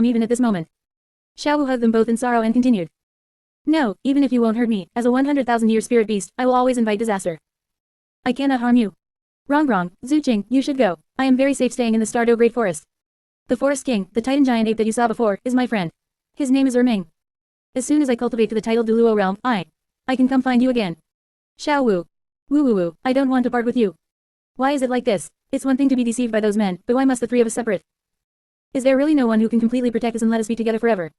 even at this moment. Xiaowu hugged them both in sorrow and continued. No, even if you won't hurt me, as a 100,000-year spirit beast, I will always invite disaster. I cannot harm you. Wrong, Zuqing, you should go. I am very safe staying in the Stardew Great Forest. The Forest King, the Titan Giant Ape that you saw before, is my friend. His name is N.A.N. As soon as I cultivate to the titled Duluo realm, I can come find you again. Xiaowu. Woo, I don't want to part with you. Why is it like this? It's one thing to be deceived by those men, but why must the three of us separate? Is there really no one who can completely protect us and let us be together forever?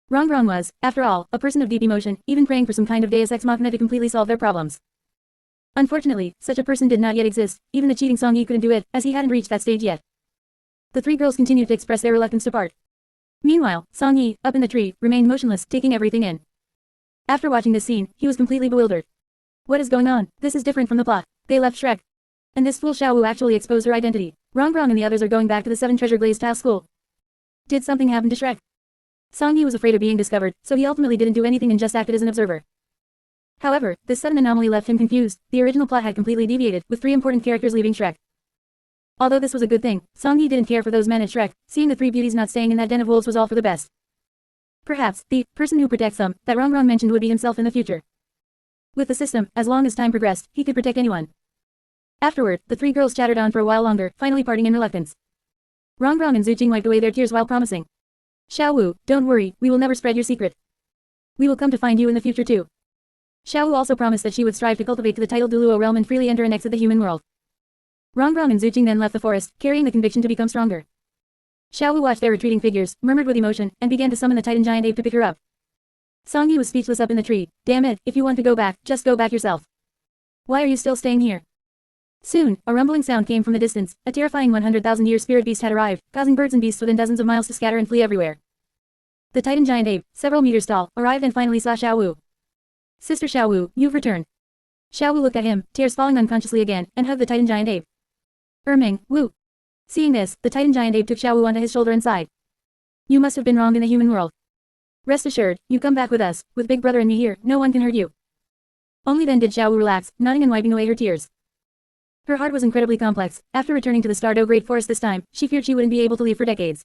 Wrong was, after all, a person of deep emotion, even praying for some kind of deus ex machina to completely solve their problems. Unfortunately, such a person did not yet exist, even the cheating Song Yi couldn't do it, as he hadn't reached that stage yet. The three girls continued to express their reluctance to part. Meanwhile, Song Yi, up in the tree, remained motionless, taking everything in. After watching this scene, he was completely bewildered. What is going on? This is different from the plot. They left Shrek. And this fool Xiaowu actually exposed her identity. Wrong and the others are going back to the 7 Treasure Glazed Tile School. Did something happen to Shrek? Song Yi was afraid of being discovered, so he ultimately didn't do anything and just acted as an observer. However, this sudden anomaly left him confused. The original plot had completely deviated, with 3 important characters leaving Shrek. Although this was a good thing, Song Yi didn't care for those men at Shrek. Seeing the 3 beauties not staying in that den of wolves was all for the best. Perhaps, the person who protects them, that Wrong mentioned would be himself in the future. With the system, as long as time progressed, he could protect anyone. Afterward, the 3 girls chattered on for a while longer, finally parting in reluctance. Wrong and Zuqing wiped away their tears while promising. Xiaowu, don't worry, we will never spread your secret. We will come to find you in the future too. Xiaowu also promised that she would strive to cultivate to the titled Duluo realm and freely enter and exit the human world. Wrong and Zuqing then left the forest, carrying the conviction to become stronger. Xiaowu watched their retreating figures, murmured with emotion, and began to summon the Titan Giant Ape to pick her up. Song Yi was speechless up in the tree. Damn it, if you want to go back, just go back yourself. Why are you still staying here? Soon, a rumbling sound came from the distance. A terrifying 100,000-year spirit beast had arrived, causing birds and beasts within dozens of miles to scatter and flee everywhere. The Titan Giant Ape, several meters tall, arrived and finally saw Xiaowu. Sister Xiaowu, you've returned. Xiaowu looked at him, tears falling unconsciously again, and hugged the Titan Giant Ape. Woo. Seeing this, the Titan Giant Ape took Xiaowu onto his shoulder and sighed. You must have been wrong in the human world. Rest assured, you come back with us. With Big Brother and me here, no one can hurt you. Only then did Xiaowu relax, nodding and wiping away her tears. Her heart was incredibly complex. After returning to the Stardew Great Forest this time, she feared she wouldn't be able to leave for decades.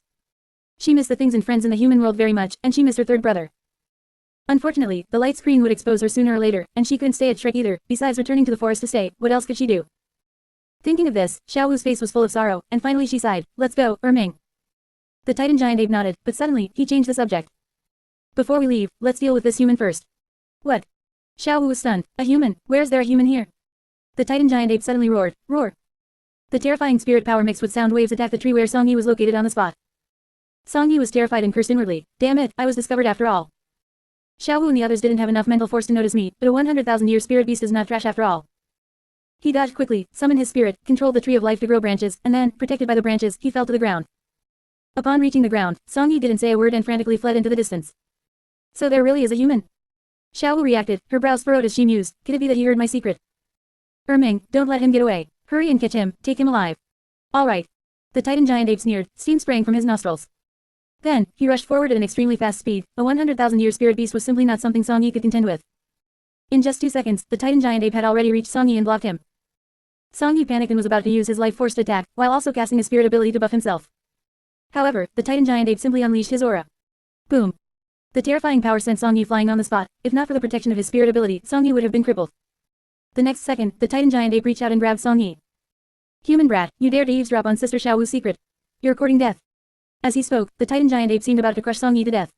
She missed the things and friends in the human world very much, and she missed her third brother. Unfortunately, the light screen would expose her sooner or later, and she couldn't stay at Shrek either. Besides returning to the forest to stay, what else could she do? Thinking of this, Xiaowu's face was full of sorrow, and finally she sighed. Let's go, N.A.N. The Titan Giant Ape nodded, but suddenly, he changed the subject. Before we leave, let's deal with this human first. What? Xiaowu was stunned. A human? Where's there a human here? The Titan Giant Ape suddenly roared. Roar. The terrifying spirit power mixed with sound waves attacked the tree where Song Yi was located on the spot. Song Yi was terrified and cursed inwardly. Damn it, I was discovered after all. Xiaowu and the others didn't have enough mental force to notice me, but a 100,000-year spirit beast is not trash after all. He dodged quickly, summoned his spirit, controlled the tree of life to grow branches, and then, protected by the branches, he fell to the ground. Upon reaching the ground, Song Yi didn't say a word and frantically fled into the distance. So there really is a human? Xiaowu reacted, her brows furrowed as she mused. Could it be that he heard my secret? N.A.N, don't let him get away. Hurry and catch him, take him alive. Alright. The Titan Giant Ape sneered, steam spraying from his nostrils. Then, he rushed forward at an extremely fast speed. A 100,000-year spirit beast was simply not something Song Yi could contend with. In just 2 seconds, the Titan Giant Ape had already reached Song Yi and blocked him. Song Yi panicked and was about to use his life force to attack, while also casting his spirit ability to buff himself. However, the Titan Giant Ape simply unleashed his aura. Boom. The terrifying power sent Song Yi flying on the spot. If not for the protection of his spirit ability, Song Yi would have been crippled. The next second, the Titan Giant Ape reached out and grabbed Song Yi. Human brat, you dare to eavesdrop on Sister Xiaowu's secret. You're courting death. As he spoke, the Titan Giant Ape seemed about to crush Song Yi to death.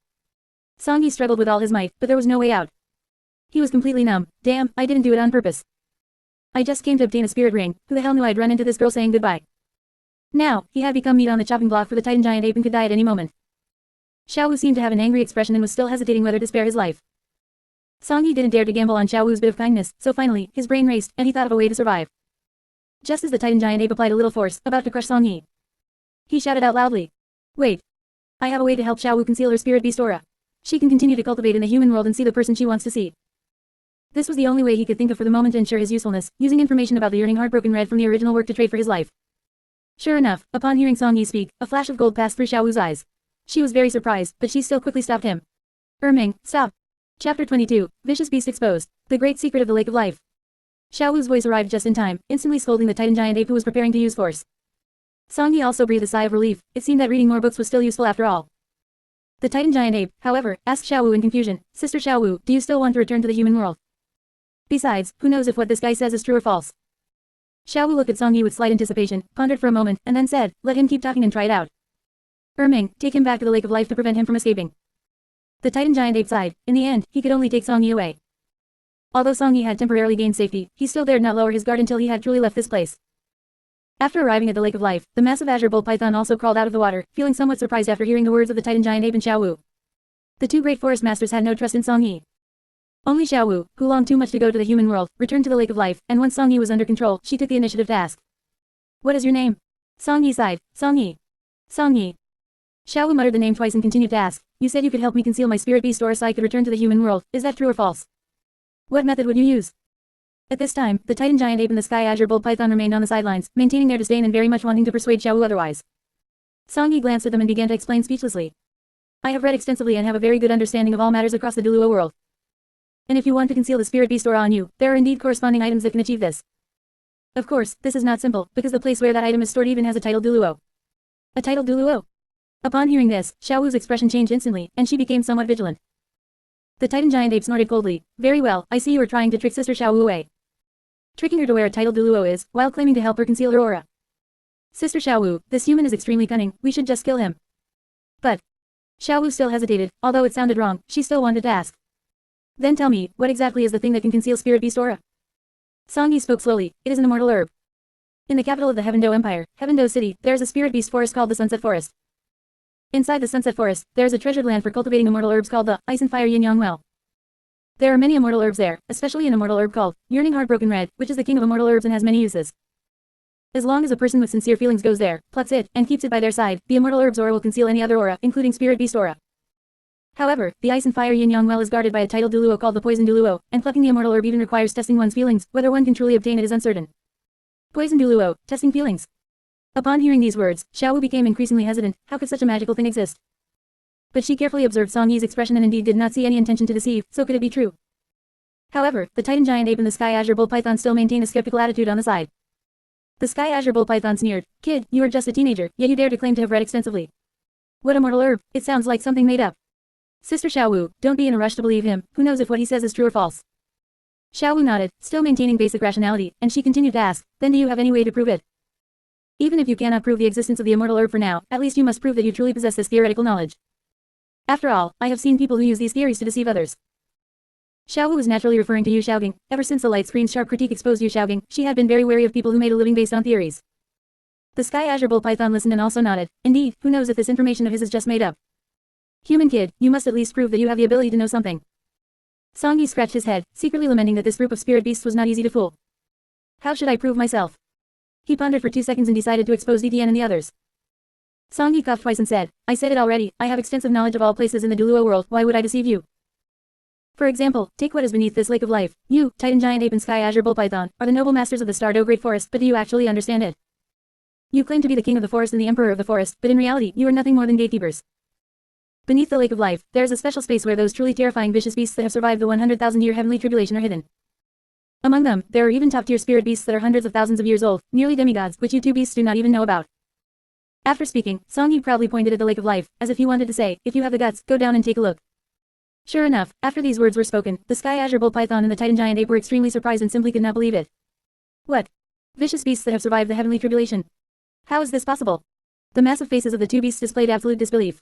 Song Yi struggled with all his might, but there was no way out. He was completely numb. Damn, I didn't do it on purpose. I just came to obtain a spirit ring. Who the hell knew I'd run into this girl saying goodbye? Now, he had become meat on the chopping block for the Titan Giant Ape and could die at any moment. Xiaowu seemed to have an angry expression and was still hesitating whether to spare his life. Song Yi didn't dare to gamble on Xiaowu's bit of kindness, so finally, his brain raced, and he thought of a way to survive. Just as the Titan Giant Ape applied a little force, about to crush Song Yi, he shouted out loudly. Wait. I have a way to help Xiaowu conceal her spirit beast aura. She can continue to cultivate in the human world and see the person she wants to see. This was the only way he could think of for the moment to ensure his usefulness, using information about the yearning heartbroken red from the original work to trade for his life. Sure enough, upon hearing Song Yi speak, a flash of gold passed through Xiaowu's eyes. She was very surprised, but she still quickly stopped him. N.A.N, stop. Chapter 22, Vicious Beast Exposed. The Great Secret of the Lake of Life. Xiaowu's voice arrived just in time, instantly scolding the Titan Giant Ape who was preparing to use force. Song Yi also breathed a sigh of relief. It seemed that reading more books was still useful after all. The Titan giant ape, however, asked Xiaowu in confusion, Sister Xiaowu, do you still want to return to the human world? Besides, who knows if what this guy says is true or false? Xiaowu looked at Song Yi with slight anticipation, pondered for a moment, and then said, let him keep talking and try it out. Erming, take him back to the Lake of Life to prevent him from escaping. The Titan giant ape sighed. In the end, he could only take Song Yi away. Although Song Yi had temporarily gained safety, he still dared not lower his guard until he had truly left this place. After arriving at the Lake of Life, the massive azure bull python also crawled out of the water, feeling somewhat surprised after hearing the words of the Titan giant ape and Xiaowu. The two great forest masters had no trust in Song Yi. Only Xiaowu, who longed too much to go to the human world, returned to the Lake of Life, and once Song Yi was under control, she took the initiative to ask. What is your name? Song Yi sighed. Song Yi. Song Yi. Xiaowu muttered the name twice and continued to ask, you said you could help me conceal my spirit beast or so I could return to the human world, is that true or false? What method would you use? At this time, the Titan giant ape and the sky azure bull python remained on the sidelines, maintaining their disdain and very much wanting to persuade Xiaowu otherwise. Song Yi glanced at them and began to explain speechlessly. I have read extensively and have a very good understanding of all matters across the Duluo world. And if you want to conceal the spirit beast aura on you, there are indeed corresponding items that can achieve this. Of course, this is not simple, because the place where that item is stored even has a title Duluo. A title Duluo? Upon hearing this, Xiaowu's expression changed instantly, and she became somewhat vigilant. The Titan giant ape snorted coldly. Very well, I see you are trying to trick Sister Xiaowu away. Tricking her to where a title Duluo is, while claiming to help her conceal her aura. Sister Xiaowu, this human is extremely cunning, we should just kill him. But Xiaowu still hesitated, although it sounded wrong, she still wanted to ask. Then tell me, what exactly is the thing that can conceal spirit beast aura? Song Yi spoke slowly, it is an immortal herb. In the capital of the Heavendo Empire, Heavendo City, there is a spirit beast forest called the Sunset Forest. Inside the Sunset Forest, there is a treasured land for cultivating immortal herbs called the Ice and Fire Yin Yang Well. There are many immortal herbs there, especially an immortal herb called Yearning Heartbroken Red, which is the king of immortal herbs and has many uses. As long as a person with sincere feelings goes there, plucks it, and keeps it by their side, the immortal herb's aura will conceal any other aura, including spirit beast aura. However, the Ice and Fire Yin Yang Well is guarded by a title Duluo called the Poison Duluo, and plucking the immortal herb even requires testing one's feelings, whether one can truly obtain it is uncertain. Poison Duluo, testing feelings. Upon hearing these words, Xiaowu became increasingly hesitant, how could such a magical thing exist? But she carefully observed Song Yi's expression and indeed did not see any intention to deceive, so could it be true? However, the Titan giant ape and the Sky Azure Bull Python still maintained a skeptical attitude on the side. The Sky Azure Bull Python sneered, Kid, you are just a teenager, yet you dare to claim to have read extensively. What immortal herb, it sounds like something made up. Sister Xiaowu, don't be in a rush to believe him, who knows if what he says is true or false. Xiaowu nodded, still maintaining basic rationality, and she continued to ask, then do you have any way to prove it? Even if you cannot prove the existence of the immortal herb for now, at least you must prove that you truly possess this theoretical knowledge. After all, I have seen people who use these theories to deceive others. Xiaowu was naturally referring to Yu Xiaoging. Ever since the light screen's sharp critique exposed Yu Xiaoging, she had been very wary of people who made a living based on theories. The Sky Azure Bull Python listened and also nodded. Indeed, who knows if this information of his is just made up. Human kid, you must at least prove that you have the ability to know something. Song Yi scratched his head, secretly lamenting that this group of spirit beasts was not easy to fool. How should I prove myself? He pondered for 2 seconds and decided to expose N.A.N and the others. Song Yi coughed twice and said, I said it already, I have extensive knowledge of all places in the Duluo world, why would I deceive you? For example, take what is beneath this lake of life. You, Titan Giant Ape and Sky Azure Bull Python, are the noble masters of the Stardow Great Forest, but do you actually understand it? You claim to be the king of the forest and the emperor of the forest, but in reality, you are nothing more than gatekeepers. Beneath the lake of life, there is a special space where those truly terrifying vicious beasts that have survived the 100,000-year heavenly tribulation are hidden. Among them, there are even top-tier spirit beasts that are hundreds of thousands of years old, nearly demigods, which you two beasts do not even know about. After speaking, Song Yi proudly pointed at the lake of life, as if he wanted to say, if you have the guts, go down and take a look. Sure enough, after these words were spoken, the Sky Azure Bull Python and the Titan Giant Ape were extremely surprised and simply could not believe it. What? Vicious beasts that have survived the heavenly tribulation? How is this possible? The massive faces of the two beasts displayed absolute disbelief.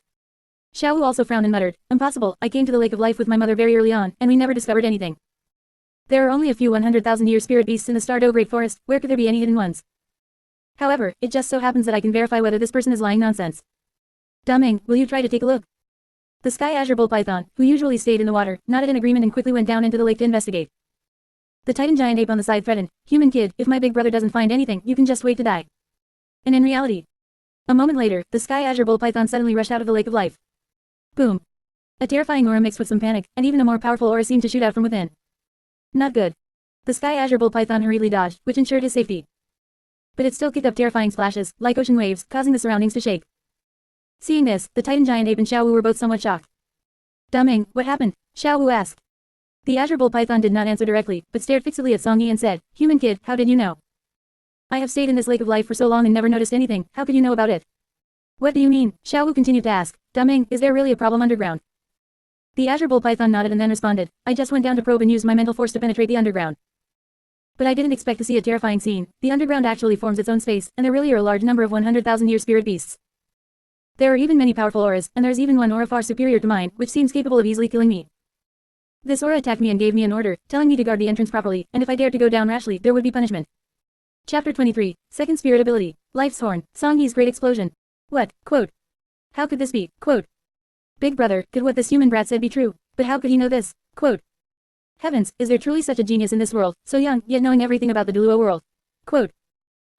Xiaowu also frowned and muttered, impossible, I came to the lake of life with my mother very early on, and we never discovered anything. There are only a few 100,000-year spirit beasts in the Stardow Great Forest, where could there be any hidden ones? However, it just so happens that I can verify whether this person is lying nonsense. Dumming, will you try to take a look? The Sky Azure Bull Python, who usually stayed in the water, nodded in agreement and quickly went down into the lake to investigate. The Titan Giant Ape on the side threatened, human kid, if my big brother doesn't find anything, you can just wait to die. And in reality, a moment later, the Sky Azure Bull Python suddenly rushed out of the lake of life. Boom. A terrifying aura mixed with some panic, and even a more powerful aura seemed to shoot out from within. Not good. The Sky Azure Bull Python hurriedly dodged, which ensured his safety. But it still kicked up terrifying splashes, like ocean waves, causing the surroundings to shake. Seeing this, the Titan Giant Ape and Xiaowu were both somewhat shocked. Dumming, what happened? Xiaowu asked. The Azure Bull Python did not answer directly, but stared fixedly at Song Yi and said, human kid, how did you know? I have stayed in this lake of life for so long and never noticed anything, how could you know about it? What do you mean? Xiao Wu continued to ask. Dumming, is there really a problem underground? The Azure Bull Python nodded and then responded. I just went down to probe and used my mental force to penetrate the underground. But I didn't expect to see a terrifying scene. The underground actually forms its own space, and there really are a large number of 100,000-year spirit beasts. There are even many powerful auras, and there's even one aura far superior to mine, which seems capable of easily killing me. This aura attacked me and gave me an order, telling me to guard the entrance properly, and if I dared to go down rashly, there would be punishment. Chapter 23. Second Spirit Ability. Life's Horn. Song Yi's Great Explosion. What? Quote. How could this be? Quote. Big brother, could what this human brat said be true? But how could he know this? Quote. Heavens, is there truly such a genius in this world, so young, yet knowing everything about the Deluo world? Quote.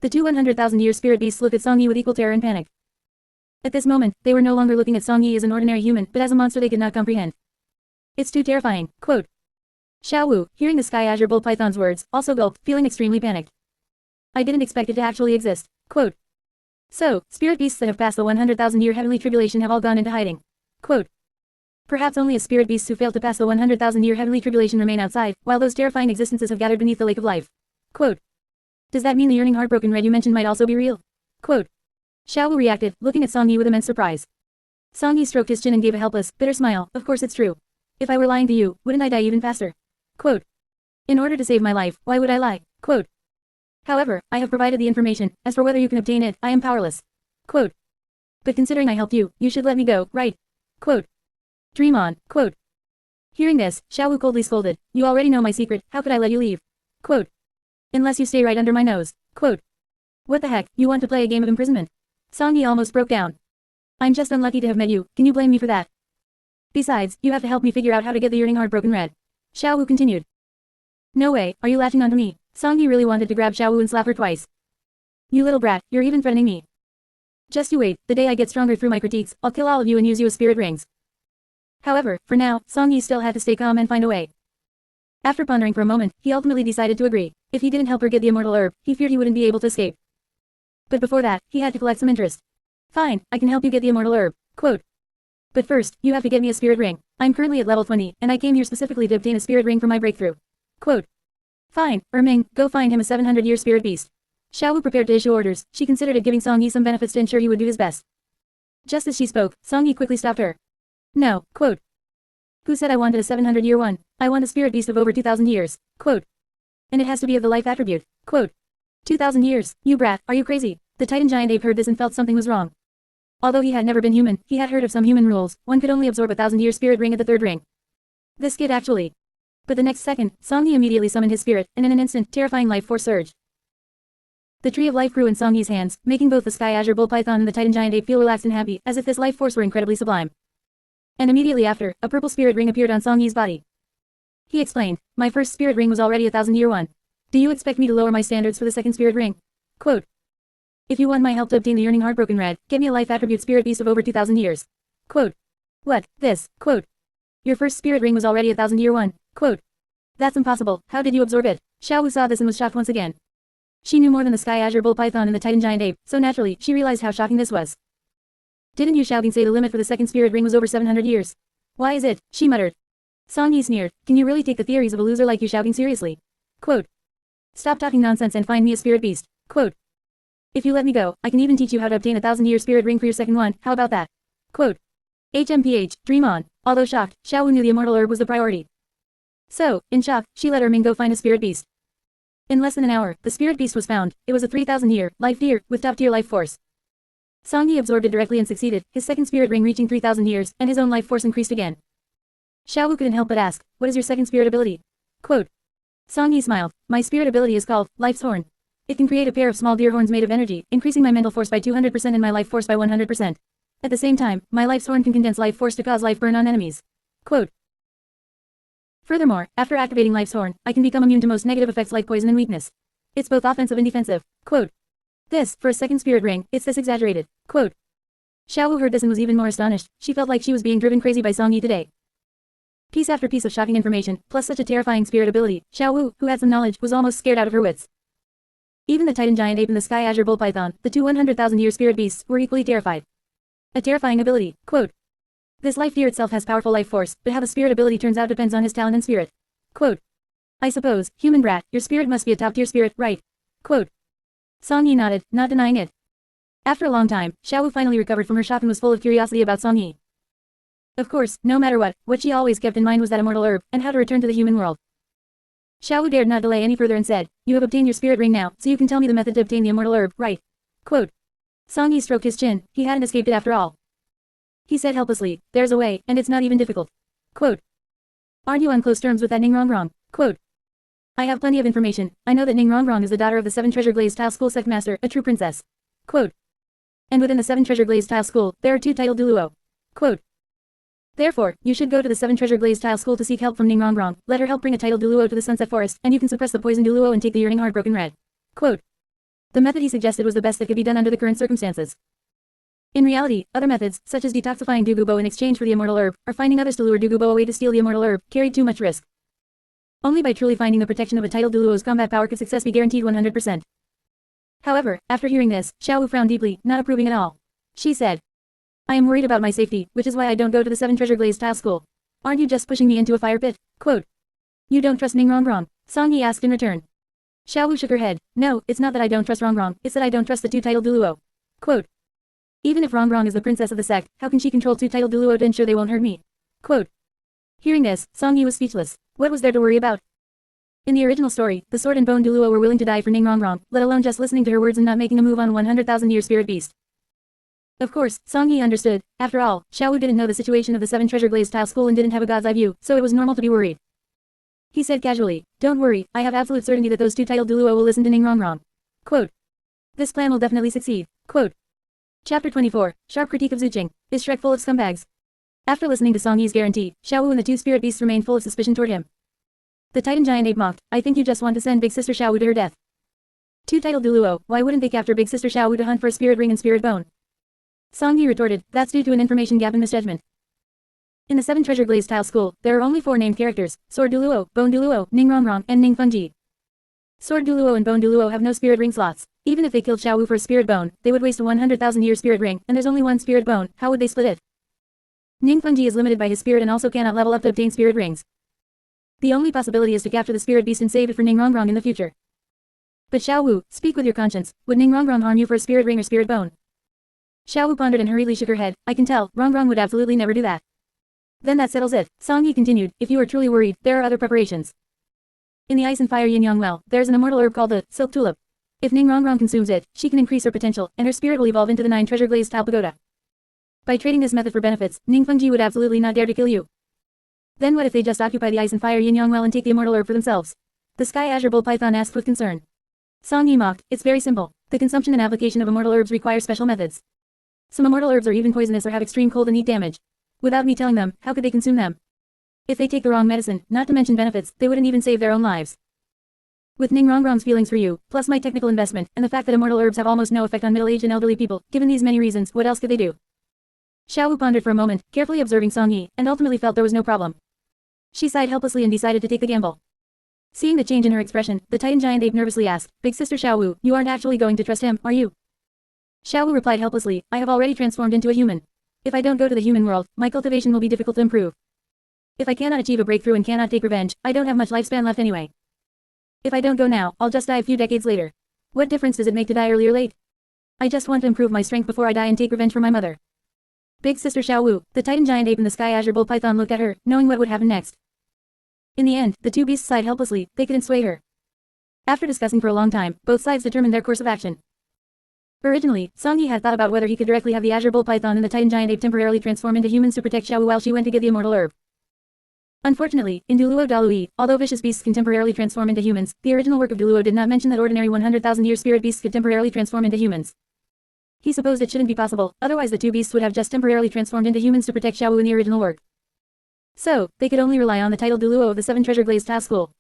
The two 100,000-year spirit beasts looked at Song Yi with equal terror and panic. At this moment, they were no longer looking at Song Yi as an ordinary human, but as a monster they could not comprehend. It's too terrifying. Quote. Xiao Wu, hearing the Sky Azure Bull Python's words, also gulped, feeling extremely panicked. I didn't expect it to actually exist. Quote. So, spirit beasts that have passed the 100,000-year heavenly tribulation have all gone into hiding. Quote. Perhaps only a spirit beasts who failed to pass the 100,000-year heavenly tribulation remain outside, while those terrifying existences have gathered beneath the lake of life. Quote. Does that mean the yearning heartbroken red you mentioned might also be real? Quote. Xiao Wu reacted, looking at Song Yi with immense surprise. Song Yi stroked his chin and gave a helpless, bitter smile. Of course it's true. If I were lying to you, wouldn't I die even faster? Quote. In order to save my life, why would I lie? Quote. However, I have provided the information. As for whether you can obtain it, I am powerless. Quote. But considering I helped you, you should let me go, right? Quote. Dream on. Quote. Hearing this, Xiao Wu coldly scolded. You already know my secret, how could I let you leave? Quote. Unless you stay right under my nose. Quote. What the heck, you want to play a game of imprisonment? Song Yi almost broke down. I'm just unlucky to have met you, can you blame me for that? Besides, you have to help me figure out how to get the yearning heartbroken red. Xiao Wu continued. No way, are you latching onto me? Song Yi really wanted to grab Xiao Wu and slap her twice. You little brat, you're even threatening me. Just you wait, the day I get stronger through my critiques, I'll kill all of you and use you as spirit rings. However, for now, Song Yi still had to stay calm and find a way. After pondering for a moment, he ultimately decided to agree. If he didn't help her get the immortal herb, he feared he wouldn't be able to escape. But before that, he had to collect some interest. Fine, I can help you get the immortal herb. Quote. But first, you have to get me a spirit ring. I'm currently at level 20, and I came here specifically to obtain a spirit ring for my breakthrough. Quote. Fine, Ming, go find him a 700-year spirit beast. Xiao Wu prepared to issue orders. She considered it giving Song Yi some benefits to ensure he would do his best. Just as she spoke, Song Yi quickly stopped her. No, quote. Who said I wanted a 700-year one? I want a spirit beast of over 2,000 years. Quote. And it has to be of the life attribute. Quote. 2,000 years, you brat, are you crazy? The Titan giant ape heard this and felt something was wrong. Although he had never been human, he had heard of some human rules. One could only absorb a 1,000-year spirit ring at the third ring. This kid actually. But the next second, Song Yi immediately summoned his spirit, and in an instant, terrifying life force surged. The tree of life grew in Song Yi's hands, making both the Sky Azure Bull Python and the Titan giant ape feel relaxed and happy, as if this life force were incredibly sublime. And immediately after, a purple spirit ring appeared on Song Yi's body. He explained, my first spirit ring was already a 1,000-year one. Do you expect me to lower my standards for the second spirit ring? Quote. If you want my help to obtain the yearning heartbroken red, get me a life attribute spirit beast of over 2,000 years. Quote. What, this, quote. Your first spirit ring was already a 1,000-year one. Quote. That's impossible, how did you absorb it? Xiao Wu saw this and was shocked once again. She knew more than the Sky Azure Bull Python and the Titan giant ape, so naturally, she realized how shocking this was. Didn't you Xiaobing say the limit for the second spirit ring was over 700 years? Why is it? She muttered. Song Yi sneered. Can you really take the theories of a loser like you Xiaobing seriously? Quote. Stop talking nonsense and find me a spirit beast. Quote. If you let me go, I can even teach you how to obtain a 1,000-year spirit ring for your second one, how about that? Quote. HMPH, dream on. Although shocked, Xiao Wu knew the immortal herb was the priority. So, in shock, she let Ming go find a spirit beast. In less than an hour, the spirit beast was found. It was a 3,000-year, life deer, with top-tier life force. Song Yi absorbed it directly and succeeded, his second spirit ring reaching 3,000 years, and his own life force increased again. Xiao Wu couldn't help but ask, what is your second spirit ability? Quote. Song Yi smiled. My spirit ability is called, Life's Horn. It can create a pair of small deer horns made of energy, increasing my mental force by 200% and my life force by 100%. At the same time, my life's horn can condense life force to cause life burn on enemies. Quote. Furthermore, after activating life's horn, I can become immune to most negative effects like poison and weakness. It's both offensive and defensive. Quote. This, for a second spirit ring, it's this exaggerated. Quote. Xiao Wu heard this and was even more astonished. She felt like she was being driven crazy by Song Yi today. Piece after piece of shocking information, plus such a terrifying spirit ability, Xiao Wu, who had some knowledge, was almost scared out of her wits. Even the Titan giant ape and the Sky Azure Bull Python, the two 100,000-year spirit beasts, were equally terrified. A terrifying ability. Quote. This life deer itself has powerful life force, but how the spirit ability turns out depends on his talent and spirit. Quote. I suppose, human brat, your spirit must be a top-tier spirit, right? Quote. Song Yi nodded, not denying it. After a long time, Xiaowu finally recovered from her shock and was full of curiosity about Song Yi. Of course, no matter what she always kept in mind was that immortal herb, and how to return to the human world. Xiaowu dared not delay any further and said, "You have obtained your spirit ring now, so you can tell me the method to obtain the immortal herb, right?" Quote. Song Yi stroked his chin, he hadn't escaped it after all. He said helplessly, "There's a way, and it's not even difficult." Quote. "Aren't you on close terms with that N.A.N? Quote. "I have plenty of information. I know that N.A.N is the daughter of the 7 Treasure Glazed Tile School sect master, a true princess." Quote. "And within the 7 Treasure Glazed Tile School, there are 2 titled Duluo." Quote. "Therefore, you should go to the 7 Treasure Glazed Tile School to seek help from N.A.N. Let her help bring a titled Duluo to the Sunset Forest, and you can suppress the poison Duluo and take the yearning heartbroken red." Quote. The method he suggested was the best that could be done under the current circumstances. In reality, other methods, such as detoxifying Dugubo in exchange for the immortal herb, or finding others to lure Dugubo away to steal the immortal herb, carried too much risk. Only by truly finding the protection of a titled Duluo's combat power could success be guaranteed 100%. However, after hearing this, Xiaowu frowned deeply, not approving at all. She said, "I am worried about my safety, which is why I don't go to the 7 Treasure Glazed Tile School. Aren't you just pushing me into a fire pit?" Quote. "You don't trust N.A.N?" Song Yi asked in return. Xiaowu shook her head. "No, it's not that I don't trust N.A.N, it's that I don't trust the 2 titled Duluo." Quote. "Even if N.A.N is the princess of the sect, how can she control 2 titled Duluo to ensure they won't hurt me?" Quote. Hearing this, Song Yi was speechless. What was there to worry about? In the original story, the sword and bone Duluo were willing to die for N.A.N, let alone just listening to her words and not making a move on 100,000-year spirit beast. Of course, Song Yi understood. After all, Xiaowu didn't know the situation of the 7 Treasure Glazed Tile School and didn't have a god's eye view, so it was normal to be worried. He said casually, "Don't worry, I have absolute certainty that those 2 titled Duluo will listen to N.A.N. Quote. "This plan will definitely succeed." Quote. Chapter 24, Sharp Critique of Zuching. Is Shrek full of scumbags? After listening to Song Yi's guarantee, Xiaowu and the 2 spirit beasts remained full of suspicion toward him. The Titan Giant Ape mocked, "I think you just want to send Big Sister Xiaowu to her death." 2 titled Duluo, why wouldn't they capture Big Sister Xiaowu to hunt for a spirit ring and spirit bone? Song Yi retorted, "That's due to an information gap and misjudgment. In the 7 Treasure Glazed Tile School, there are only 4 named characters, Sword Duluo, Bone Duluo, N.A.N and N.A.N. Sword Duluo and Bone Duluo have no spirit ring slots. Even if they killed Xiaowu for a spirit bone, they would waste a 100,000-year spirit ring, and there's only 1 spirit bone, how would they split it? N.A.N is limited by his spirit and also cannot level up to obtain spirit rings. The only possibility is to capture the spirit beast and save it for N.A.N in the future. But Xiaowu, speak with your conscience, would N.A.N harm you for a spirit ring or spirit bone?" Xiaowu pondered and hurriedly shook her head. "I can tell, N.A.N would absolutely never do that." "Then that settles it." Song Yi continued, "If you are truly worried, there are other preparations. In the Ice and Fire Yin-Yang Well, there's an immortal herb called the Silk Tulip. If N.A.N consumes it, she can increase her potential, and her spirit will evolve into the 9 Treasure Glazed Tile Pagoda. By trading this method for benefits, N.A.N would absolutely not dare to kill you. Then what if they just occupy the Ice and Fire Yin-Yang Well and take the immortal herb for themselves?" The Sky Azure Bull Python asked with concern. Song Yi mocked, "It's very simple. The consumption and application of immortal herbs require special methods. Some immortal herbs are even poisonous or have extreme cold and heat damage. Without me telling them, how could they consume them? If they take the wrong medicine, not to mention benefits, they wouldn't even save their own lives. With N.A.N's feelings for you, plus my technical investment, and the fact that immortal herbs have almost no effect on middle-aged and elderly people, given these many reasons, what else could they do?" Xiaowu pondered for a moment, carefully observing Song Yi, and ultimately felt there was no problem. She sighed helplessly and decided to take the gamble. Seeing the change in her expression, the Titan Giant Ape nervously asked, "Big Sister Xiaowu, you aren't actually going to trust him, are you?" Xiaowu replied helplessly, "I have already transformed into a human. If I don't go to the human world, my cultivation will be difficult to improve. If I cannot achieve a breakthrough and cannot take revenge, I don't have much lifespan left anyway. If I don't go now, I'll just die a few decades later. What difference does it make to die early or late? I just want to improve my strength before I die and take revenge for my mother." Big Sister Xiaowu, the Titan Giant Ape and the Sky Azure Bull Python looked at her, knowing what would happen next. In the end, the 2 beasts sighed helplessly, they couldn't sway her. After discussing for a long time, both sides determined their course of action. Originally, Song Yi had thought about whether he could directly have the Azure Bull Python and the Titan Giant Ape temporarily transform into humans to protect Xiaowu while she went to get the immortal herb. Unfortunately, in Duluo Dalui, although vicious beasts can temporarily transform into humans, the original work of Duluo did not mention that ordinary 100,000-year spirit beasts could temporarily transform into humans. He supposed it shouldn't be possible, otherwise the 2 beasts would have just temporarily transformed into humans to protect Xiaowu in the original work. So, they could only rely on the title Duluo of the 7 Treasure Glazed Tile School.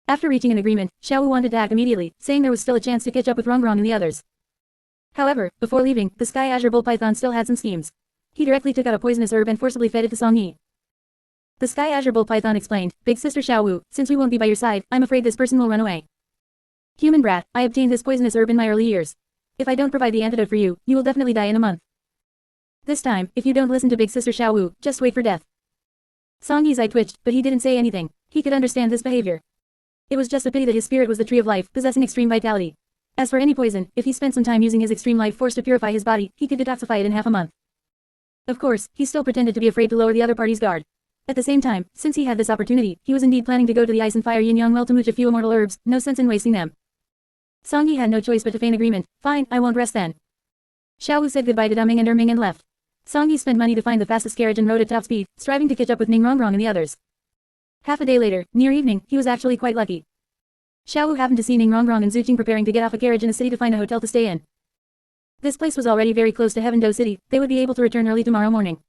After reaching an agreement, Xiaowu wanted to act immediately, saying there was still a chance to catch up with Rongrong and the others. However, before leaving, the Sky Azure Bull Python still had some schemes. He directly took out a poisonous herb and forcibly fed it to Song Yi. The Sky Azure Bull Python explained, "Big Sister Xiaowu, since we won't be by your side, I'm afraid this person will run away. Human brat, I obtained this poisonous herb in my early years. If I don't provide the antidote for you, you will definitely die in a month. This time, if you don't listen to Big Sister Xiaowu, just wait for death." Song Yi's eye twitched, but he didn't say anything. He could understand this behavior. It was just a pity that his spirit was the tree of life, possessing extreme vitality. As for any poison, if he spent some time using his extreme life force to purify his body, he could detoxify it in half a month. Of course, he still pretended to be afraid to lower the other party's guard. At the same time, since he had this opportunity, he was indeed planning to go to the ice and fire Yin Yang well to mooch a few immortal herbs, no sense in wasting them. Song Yi had no choice but to feign agreement. Fine, I won't rest then. Xiao Wu said goodbye to Duming and Erming and left. Song Yi spent money to find the fastest carriage and rode at top speed, striving to catch up with Ning Rongrong and the others. Half a day later, near evening, he was actually quite lucky. Xiao Wu happened to see Ning Rongrong and Zhu Jing preparing to get off a carriage in a city to find a hotel to stay in. This place was already very close to Heaven Do City, they would be able to return early tomorrow morning.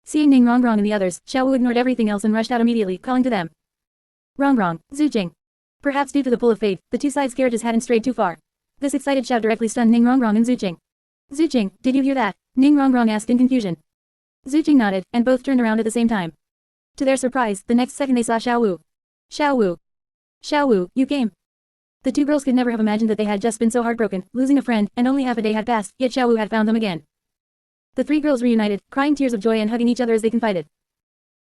Seeing Ning Rongrong and the others, Xiao Wu ignored everything else and rushed out immediately, calling to them. Rongrong, Zhu Jing. Perhaps due to the pull of fate, the two sides' carriages hadn't strayed too far. This excited shout directly stunned Ning Rongrong and Zhu Jing. Zhu Jing, did you hear that? Ning Rongrong asked in confusion. Zhu Jing nodded, and both turned around at the same time. To their surprise, the next second they saw Xiao Wu. Xiao Wu. Xiao Wu, you came. The two girls could never have imagined that they had just been so heartbroken, losing a friend, and only half a day had passed, yet Xiao Wu had found them again. The three girls reunited, crying tears of joy and hugging each other as they confided.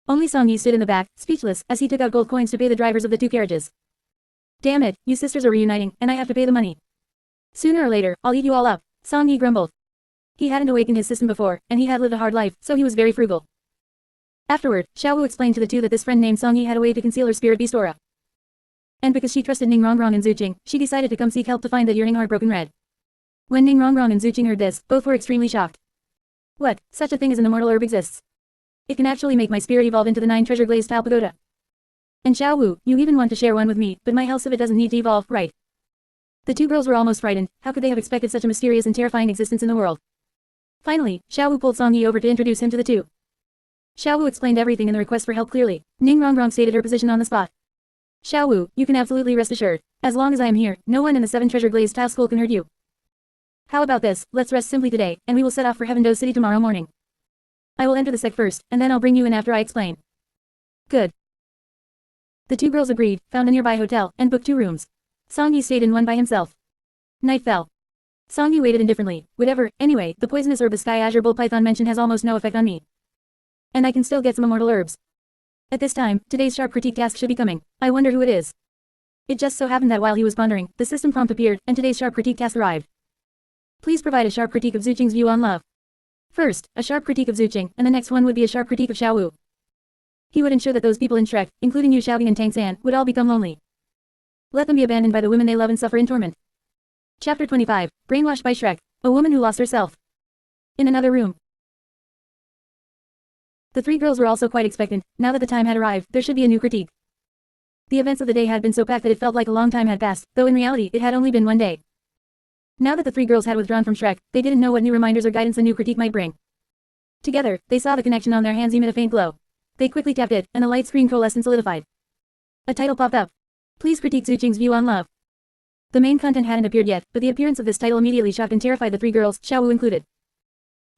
Only Song Yi stood in the back, speechless, as he took out gold coins to pay the drivers of the two carriages. Damn it, you sisters are reuniting, and I have to pay the money. Sooner or later, I'll eat you all up, Song Yi grumbled. He hadn't awakened his system before, and he had lived a hard life, so he was very frugal. Afterward, Xiao Wu explained to the two that this friend named Song Yi had a way to conceal her spirit beast aura. And because she trusted Ning Rongrong and Zhu Jing, she decided to come seek help to find that yearning heartbroken red. When Ning Rongrong and Zhu Jing heard this, both were extremely shocked. What, such a thing as an immortal herb exists? It can actually make my spirit evolve into the 9 treasure glazed tile pagoda. And Xiao Wu, you even want to share one with me, but my health of it doesn't need to evolve, right? The two girls were almost frightened. How could they have expected such a mysterious and terrifying existence in the world? Finally, Xiao Wu pulled Song Yi over to introduce him to the two. Xiao Wu explained everything in the request for help clearly. Ning Rongrong stated her position on the spot. Xiao Wu, you can absolutely rest assured. As long as I am here, no one in the 7 treasure glazed tile school can hurt you. How about this, let's rest simply today, and we will set off for Heaven Do City tomorrow morning. I will enter the sect first, and then I'll bring you in after I explain. Good. The two girls agreed, found a nearby hotel, and booked 2 rooms. Song Yi stayed in one by himself. Night fell. Song Yi waited indifferently. Whatever, anyway, the poisonous herb the Sky Azure Bull Python mentioned has almost no effect on me. And I can still get some immortal herbs. At this time, today's sharp critique task should be coming. I wonder who it is. It just so happened that while he was pondering, the system prompt appeared, and today's sharp critique task arrived. Please provide a sharp critique of Zhu Jing's view on love. First, a sharp critique of Zhu Jing, and the next one would be a sharp critique of Xiao Wu. He would ensure that those people in Shrek, including Yu Xiaobing and Tang San, would all become lonely. Let them be abandoned by the women they love and suffer in torment. Chapter 25, Brainwashed by Shrek, a woman who lost herself. In another room. The 3 girls were also quite expectant. Now that the time had arrived, there should be a new critique. The events of the day had been so packed that it felt like a long time had passed, though in reality it had only been one day. Now that the 3 girls had withdrawn from Shrek, they didn't know what new reminders or guidance a new critique might bring. Together, they saw the connection on their hands emit a faint glow. They quickly tapped it, and the light screen coalesced and solidified. A title popped up. Please critique Zhu Jing's view on love. The main content hadn't appeared yet, but the appearance of this title immediately shocked and terrified the 3 girls, Xiao Wu included.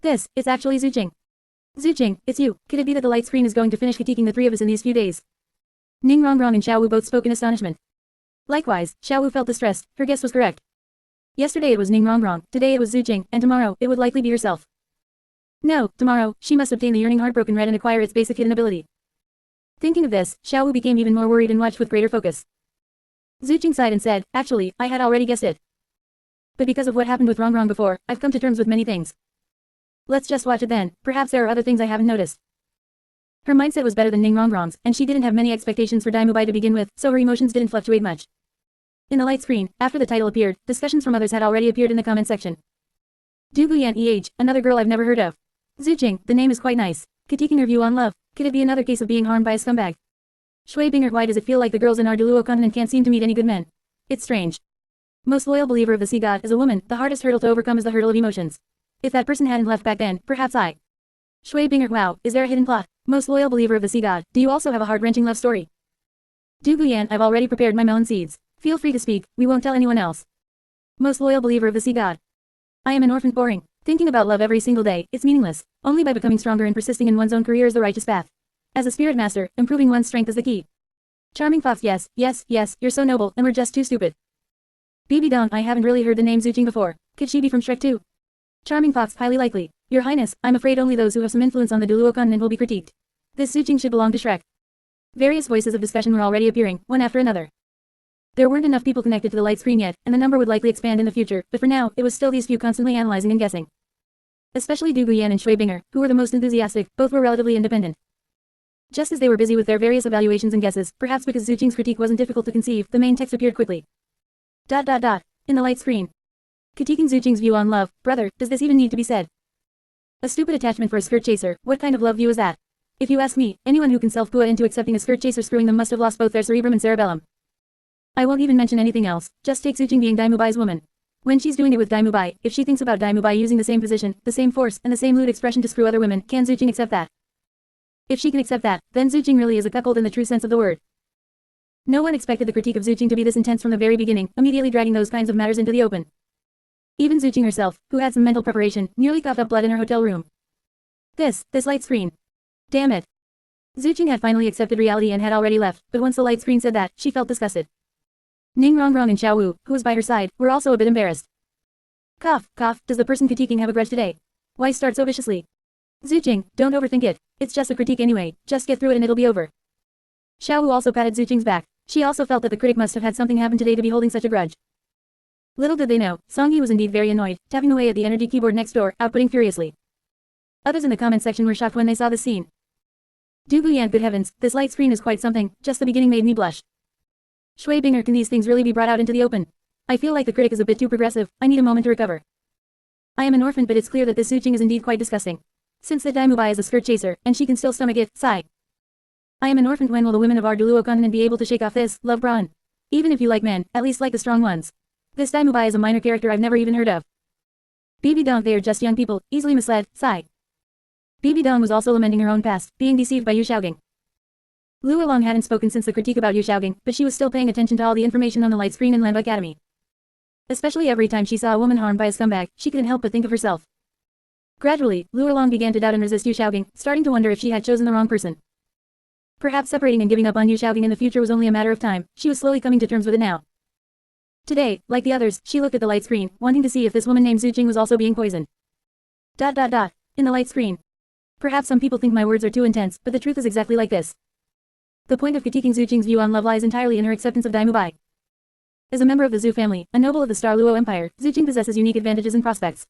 It's actually Zhu Jing. Zhu Jing, it's you. Could it be that the light screen is going to finish critiquing the 3 of us in these few days? Ning Rongrong and Xiao Wu both spoke in astonishment. Likewise, Xiao Wu felt distressed. Her guess was correct. Yesterday it was Ning Rongrong, today it was Zhu Jing, and tomorrow, it would likely be herself. No, tomorrow, she must obtain the yearning heartbroken red and acquire its basic hidden ability. Thinking of this, Xiao Wu became even more worried and watched with greater focus. Zhu Jing sighed and said, actually, I had already guessed it. But because of what happened with Rongrong before, I've come to terms with many things. Let's just watch it then, perhaps there are other things I haven't noticed. Her mindset was better than Ning Rongrong's, and she didn't have many expectations for Daimubai to begin with, so her emotions didn't fluctuate much. In the light screen, after the title appeared, discussions from others had already appeared in the comment section. Du Guyan another girl I've never heard of. Zhu Jing, the name is quite nice. Critiquing her view on love. Could it be another case of being harmed by a scumbag? Shui Binger, why does it feel like the girls in our Duluo continent can't seem to meet any good men? It's strange. Most loyal believer of the sea god is a woman, the hardest hurdle to overcome is the hurdle of emotions. If that person hadn't left back then, perhaps I. Shui Binger, wow, is there a hidden plot? Most loyal believer of the sea god, do you also have a heart-wrenching love story? Du Guyan, I've already prepared my melon seeds. Feel free to speak, we won't tell anyone else. Most loyal believer of the sea god. I am an orphan boring. Thinking about love every single day, it's meaningless. Only by becoming stronger and persisting in one's own career is the righteous path. As a spirit master, improving one's strength is the key. Charming Fox, yes, you're so noble, and we're just too stupid. Bibi Dong, I haven't really heard the name Zhu Jing before. Could she be from Shrek too? Charming Fox, highly likely. Your Highness, I'm afraid only those who have some influence on the Duluo continent will be critiqued. This Zhu Jing should belong to Shrek. Various voices of discussion were already appearing, one after another. There weren't enough people connected to the light screen yet, and the number would likely expand in the future, but for now, it was still these few constantly analyzing and guessing. Especially N.A.N and Binger, who were the most enthusiastic, both were relatively independent. Just as they were busy with their various evaluations and guesses, perhaps because Zhu critique wasn't difficult to conceive, the main text appeared quickly. In the light screen. Critiquing Zhu view on love, brother, does this even need to be said? A stupid attachment for a skirt chaser, what kind of love view is that? If you ask me, anyone who can self-pua into accepting a skirt chaser screwing them must have lost both their cerebrum and cerebellum. I won't even mention anything else, just take Zhu being Daimubai's woman. When she's doing it with Daimubai, if she thinks about Daimubai using the same position, the same force, and the same lewd expression to screw other women, can Zhu accept that? If she can accept that, then Zhu really is a cuckold in the true sense of the word. No one expected the critique of Zhu to be this intense from the very beginning, immediately dragging those kinds of matters into the open. Even Zhu herself, who had some mental preparation, nearly coughed up blood in her hotel room. This light screen. Damn it. Zhu had finally accepted reality and had already left, but once the light screen said that, she felt disgusted. N.A.N and Xiao Wu, who was by her side, were also a bit embarrassed. Cough, does the person critiquing have a grudge today? Why start so viciously? Zhu, don't overthink it, it's just a critique anyway, just get through it and it'll be over. Xiao Wu also patted Zhu's back, she also felt that the critic must have had something happen today to be holding such a grudge. Little did they know, Songyi was indeed very annoyed, tapping away at the energy keyboard next door, outputting furiously. Others in the comment section were shocked when they saw the scene. Duguyan, good heavens, this light screen is quite something, just the beginning made me blush. Binger, can these things really be brought out into the open? I feel like the critic is a bit too progressive, I need a moment to recover. I am an orphan, but it's clear that this Zhu is indeed quite disgusting. Since the Daimubai is a skirt chaser, and she can still stomach it, sigh. I am an orphan, when will the women of our Duluo continent be able to shake off this, love brawn? Even if you like men, at least like the strong ones. This Daimubai is a minor character I've never even heard of. BB Dong, they are just young people, easily misled, sigh. BB Dong was also lamenting her own past, being deceived by Yu Xiaogang. Luo Long hadn't spoken since the critique about Yu Xiaogang, but she was still paying attention to all the information on the light screen in Lanba Academy. Especially every time she saw a woman harmed by a scumbag, she couldn't help but think of herself. Gradually, Luo Long began to doubt and resist Yu Xiaogang, starting to wonder if she had chosen the wrong person. Perhaps separating and giving up on Yu Xiaogang in the future was only a matter of time, she was slowly coming to terms with it now. Today, like the others, she looked at the light screen, wanting to see if this woman named Zhu was also being poisoned. In the light screen. Perhaps some people think my words are too intense, but the truth is exactly like this. The point of critiquing Zhu's view on love lies entirely in her acceptance of Daimubai. As a member of the Zhu family, a noble of the Star Luo Empire, Zhu possesses unique advantages and prospects.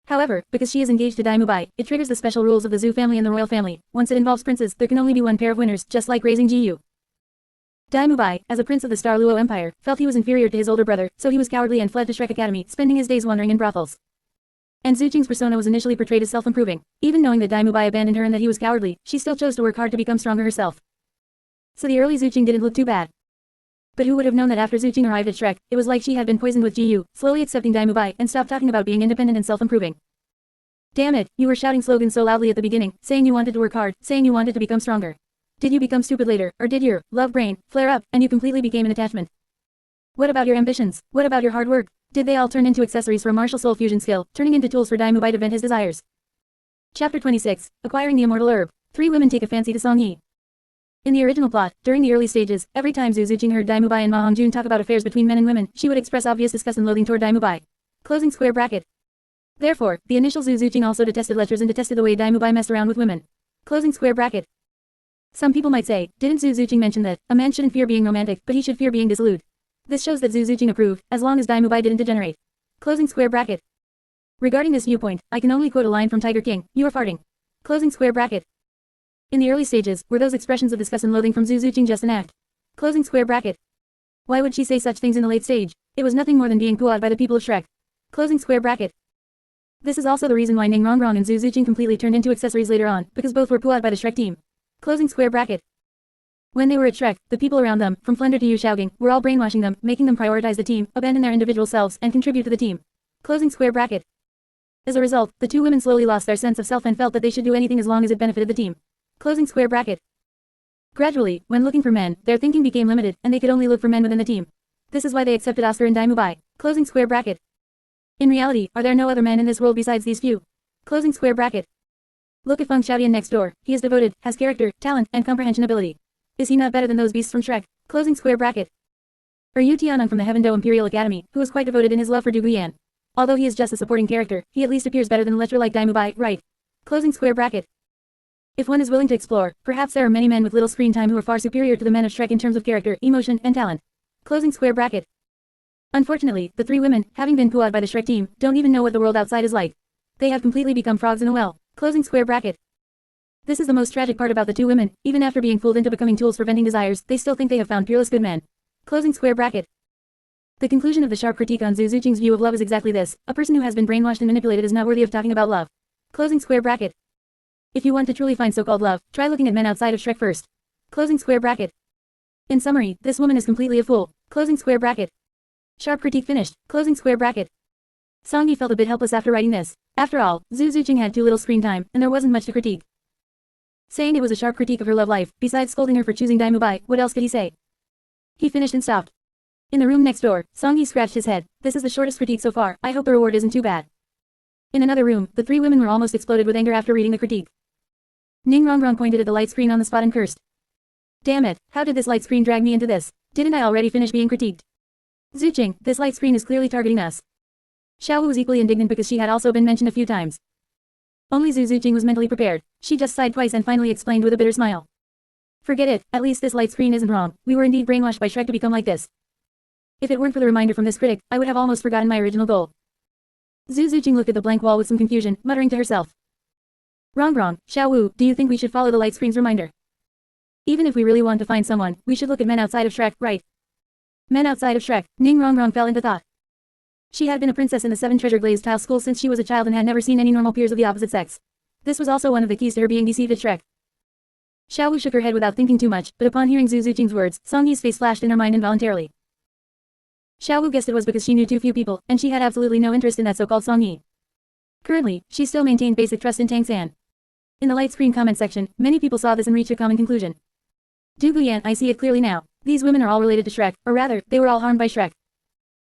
However, because she is engaged to Daimubai, it triggers the special rules of the Zhu family and the royal family. Once it involves princes, there can only be one pair of winners, just like raising Jiyu. Daimubai, as a prince of the Star Luo Empire, felt he was inferior to his older brother, so he was cowardly and fled to Shrek Academy, spending his days wandering in brothels. And Zhu's persona was initially portrayed as self-improving. Even knowing that Daimubai abandoned her and that he was cowardly, she still chose to work hard to become stronger herself. So the early Zhu didn't look too bad. But who would have known that after Zhu arrived at Shrek, it was like she had been poisoned with Jiyu, slowly accepting Daimubai and stopped talking about being independent and self-improving. Damn it, you were shouting slogans so loudly at the beginning, saying you wanted to work hard, saying you wanted to become stronger. Did you become stupid later, or did your love brain flare up, and you completely became an attachment? What about your ambitions? What about your hard work? Did they all turn into accessories for a martial soul fusion skill, turning into tools for Daimubai to vent his desires? Chapter 26, Acquiring the Immortal Herb. 3 women take a fancy to Songyi. In the original plot, during the early stages, every time Zhu Zuqing heard Daimubai and Ma Hongjun talk about affairs between men and women, she would express obvious disgust and loathing toward Daimubai. Closing square bracket. Therefore, the initial Zhu Zuqing also detested lectures and detested the way Daimubai messed around with women. Closing square bracket. Some people might say, didn't Zhu Zuqing mention that a man shouldn't fear being romantic, but he should fear being dissolute? This shows that Zhu Zuqing approved, as long as Daimubai didn't degenerate. Closing square bracket. Regarding this viewpoint, I can only quote a line from Tiger King, "You are farting." Closing square bracket. In the early stages, were those expressions of disgust and loathing from Zhu Zuqing just an act? Closing square bracket. Why would she say such things in the late stage? It was nothing more than being pooed by the people of Shrek. Closing square bracket. This is also the reason why N.A.N and Zhu Zuqing completely turned into accessories later on, because both were pooed by the Shrek team. Closing square bracket. When they were at Shrek, the people around them, from Flender to Yu Xiaogang, were all brainwashing them, making them prioritize the team, abandon their individual selves, and contribute to the team. Closing square bracket. As a result, the 2 women slowly lost their sense of self and felt that they should do anything as long as it benefited the team. Closing square bracket. Gradually, when looking for men, their thinking became limited, and they could only look for men within the team. This is why they accepted Oscar and Daimubai. Closing square bracket. In reality, are there no other men in this world besides these few? Closing square bracket. Look at Feng Xiaodian next door. He is devoted, has character, talent, and comprehension ability. Is he not better than those beasts from Shrek? Closing square bracket. Or Yu Tianeng from the Heaven Do Imperial Academy, who is quite devoted in his love for Duguyan. Although he is just a supporting character, he at least appears better than a lecturer like Daimubai, right? Closing square bracket. If one is willing to explore, perhaps there are many men with little screen time who are far superior to the men of Shrek in terms of character, emotion, and talent. Closing square bracket. Unfortunately, the three women, having been pulled by the Shrek team, don't even know what the world outside is like. They have completely become frogs in a well. Closing square bracket. This is the most tragic part about the two women. Even after being fooled into becoming tools for venting desires, they still think they have found peerless good men. Closing square bracket. The conclusion of the sharp critique on Zhu Zuqing's view of love is exactly this: a person who has been brainwashed and manipulated is not worthy of talking about love. Closing square bracket. If you want to truly find so-called love, try looking at men outside of Shrek first. Closing square bracket. In summary, this woman is completely a fool. Closing square bracket. Sharp critique finished. Closing square bracket. Song Yi felt a bit helpless after writing this. After all, Zhu Zuqing had too little screen time, and there wasn't much to critique. Saying it was a sharp critique of her love life, besides scolding her for choosing Dai Mubai, what else could he say? He finished and stopped. In the room next door, Song Yi scratched his head. This is the shortest critique so far. I hope the reward isn't too bad. In another room, the three women were almost exploded with anger after reading the critique. N.A.N pointed at the light screen on the spot and cursed. Damn it, how did this light screen drag me into this? Didn't I already finish being critiqued? Zuqing, this light screen is clearly targeting us. Xiaowu was equally indignant because she had also been mentioned a few times. Only Zhu Zuqing was mentally prepared. She just sighed twice and finally explained with a bitter smile. Forget it, at least this light screen isn't wrong. We were indeed brainwashed by Shrek to become like this. If it weren't for the reminder from this critic, I would have almost forgotten my original goal. Zhu Zuqing looked at the blank wall with some confusion, muttering to herself. Wrong, Xiaowu, do you think we should follow the light screen's reminder? Even if we really want to find someone, we should look at men outside of Shrek, right? Men outside of Shrek. N.A.N fell into thought. She had been a princess in the 7 treasure glazed tile school since she was a child and had never seen any normal peers of the opposite sex. This was also one of the keys to her being deceived at Shrek. Xiaowu shook her head without thinking too much, but upon hearing Zhu Zuqing's words, Song Yi's face flashed in her mind involuntarily. Xiaowu guessed it was because she knew too few people, and she had absolutely no interest in that so-called Song Yi. Currently, she still maintained basic trust in N.A.N. In the light screen comment section, many people saw this and reached a common conclusion. Du Guyan, I see it clearly now. These women are all related to Shrek, or rather, they were all harmed by Shrek.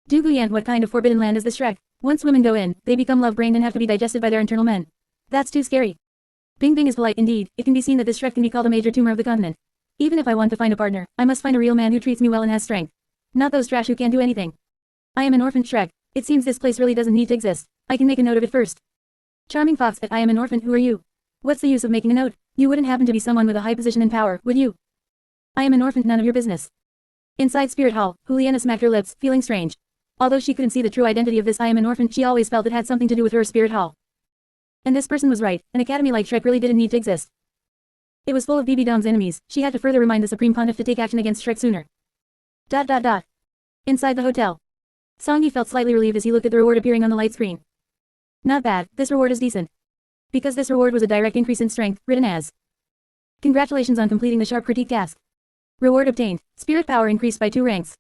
Du Guyan, what kind of forbidden land is this Shrek? Once women go in, they become love-brained and have to be digested by their internal men. That's too scary. Bing Bing is polite indeed. It can be seen that this Shrek can be called a major tumor of the continent. Even if I want to find a partner, I must find a real man who treats me well and has strength. Not those trash who can't do anything. I am an orphan Shrek. It seems this place really doesn't need to exist. I can make a note of it first. Charming Fox, I am an orphan, who are you? What's the use of making a note? You wouldn't happen to be someone with a high position and power, would you? I am an orphan, none of your business. Inside Spirit Hall, Juliana smacked her lips, feeling strange. Although she couldn't see the true identity of this I am an orphan, she always felt it had something to do with her Spirit Hall. And this person was right, an academy like Shrek really didn't need to exist. It was full of BB Dong's enemies. She had to further remind the Supreme Pontiff to take action against Shrek sooner. Inside the hotel. Song Yi felt slightly relieved as he looked at the reward appearing on the light screen. Not bad, this reward is decent. Because this reward was a direct increase in strength, written as. Congratulations on completing the sharp critique task. Reward obtained. Spirit power increased by 2 ranks.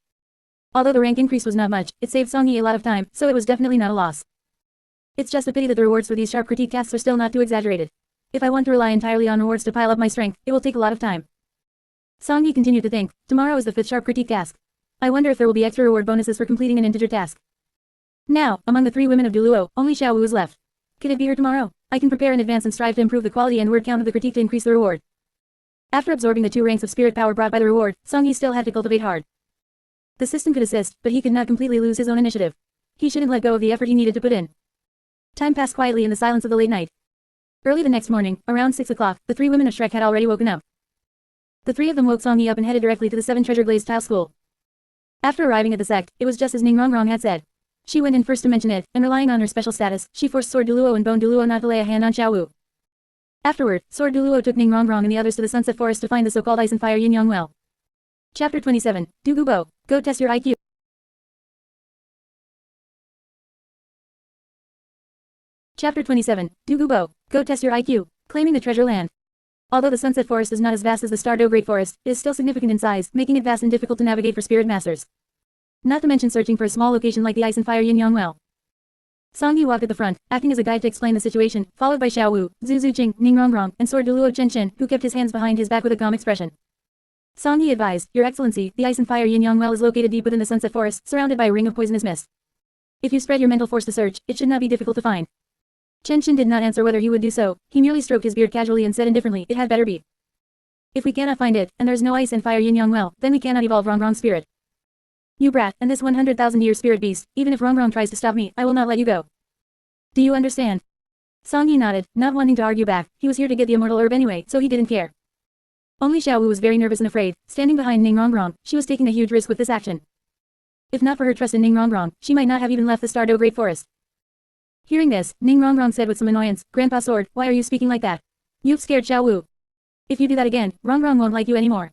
Although the rank increase was not much, it saved Song Yi a lot of time, so it was definitely not a loss. It's just a pity that the rewards for these sharp critique tasks are still not too exaggerated. If I want to rely entirely on rewards to pile up my strength, it will take a lot of time. Song Yi continued to think. Tomorrow is the 5th sharp critique task. I wonder if there will be extra reward bonuses for completing an integer task. Now, among the 3 women of Duluo, only Xiaowu is left. Could it be her tomorrow? I can prepare in advance and strive to improve the quality and word count of the critique to increase the reward. After absorbing the 2 ranks of spirit power brought by the reward, Song Yi still had to cultivate hard. The system could assist, but he could not completely lose his own initiative. He shouldn't let go of the effort he needed to put in. Time passed quietly in the silence of the late night. Early the next morning, around 6 o'clock, the 3 women of Shrek had already woken up. The 3 of them woke Song Yi up and headed directly to the 7 treasure glazed tile school. After arriving at the sect, it was just as N.A.N had said. She went in first to mention it, and relying on her special status, she forced Sword Duluo and Bone Duluo not to lay a hand on Xiaowu. Afterward, Sword Duluo took N.A.N and the others to the Sunset Forest to find the so-called Ice and Fire Yin-Yang well. Chapter 27, Du Gubo, go test your IQ. Chapter 27, Du Gubo, go test your IQ, claiming the treasure land. Although the Sunset Forest is not as vast as the Stardew Great Forest, it is still significant in size, making it vast and difficult to navigate for spirit masters. Not to mention searching for a small location like the Ice and Fire Yin-Yang well. Song Yi walked at the front, acting as a guide to explain the situation, followed by Xiaowu, Zhu Zuqing, N.A.N, and Sword Duluo Chen, who kept his hands behind his back with a calm expression. Song Yi advised, Your Excellency, the Ice and Fire Yin-Yang well is located deep within the Sunset Forest, surrounded by a ring of poisonous mist. If you spread your mental force to search, it should not be difficult to find. Chen did not answer whether he would do so. He merely stroked his beard casually and said indifferently, It had better be. If we cannot find it, and there's no Ice and Fire Yin-Yang well, then we cannot evolve Wrong Spirit. You brat, and this 100,000-year spirit beast, even if Wrong tries to stop me, I will not let you go. Do you understand? Song Yi nodded, not wanting to argue back. He was here to get the immortal herb anyway, so he didn't care. Only Xiaowu was very nervous and afraid. Standing behind N.A.N, she was taking a huge risk with this action. If not for her trust in Ning-Rong-Rong, she might not have even left the Stardew Great Forest. Hearing this, Ning-Rong-Rong said with some annoyance, Grandpa Sword, why are you speaking like that? You've scared Xiao Wu. If you do that again, Rong-Rong won't like you anymore.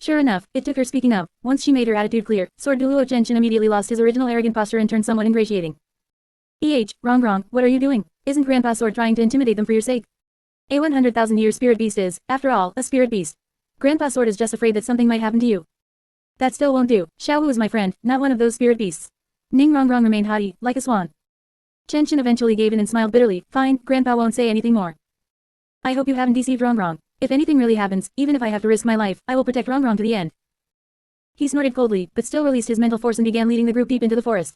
Sure enough, it took her speaking up. Once she made her attitude clear, Sword Duluo Chenshin immediately lost his original arrogant posture and turned somewhat ingratiating. Rong-Rong, what are you doing? Isn't Grandpa Sword trying to intimidate them for your sake? A 100,000-year spirit beast is, after all, a spirit beast. Grandpa Sword is just afraid that something might happen to you. That still won't do. Xiao Wu is my friend, not one of those spirit beasts. Ning-Rong-Rong remained haughty, like a swan. Chenshin eventually gave in and smiled bitterly. Fine, Grandpa won't say anything more. I hope you haven't deceived Rong-Rong. If anything really happens, even if I have to risk my life, I will protect Rong-Rong to the end. He snorted coldly, but still released his mental force and began leading the group deep into the forest.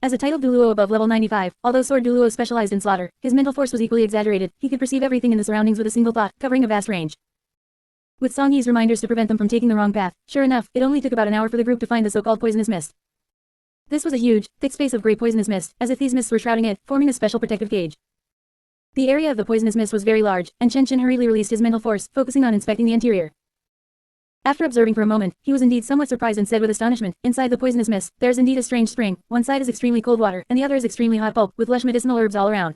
As a titled Duluo above level 95, although Sword Duluo specialized in slaughter, his mental force was equally exaggerated. He could perceive everything in the surroundings with a single thought, covering a vast range. With Song Yi's reminders to prevent them from taking the wrong path, sure enough, it only took about an hour for the group to find the so-called poisonous mist. This was a huge, thick space of grey poisonous mist, as if these mists were shrouding it, forming a special protective cage. The area of the poisonous mist was very large, and Chenshin hurriedly released his mental force, focusing on inspecting the interior. After observing for a moment, he was indeed somewhat surprised and said with astonishment, inside the poisonous mist, there is indeed a strange spring. One side is extremely cold water, and the other is extremely hot pulp, with lush medicinal herbs all around.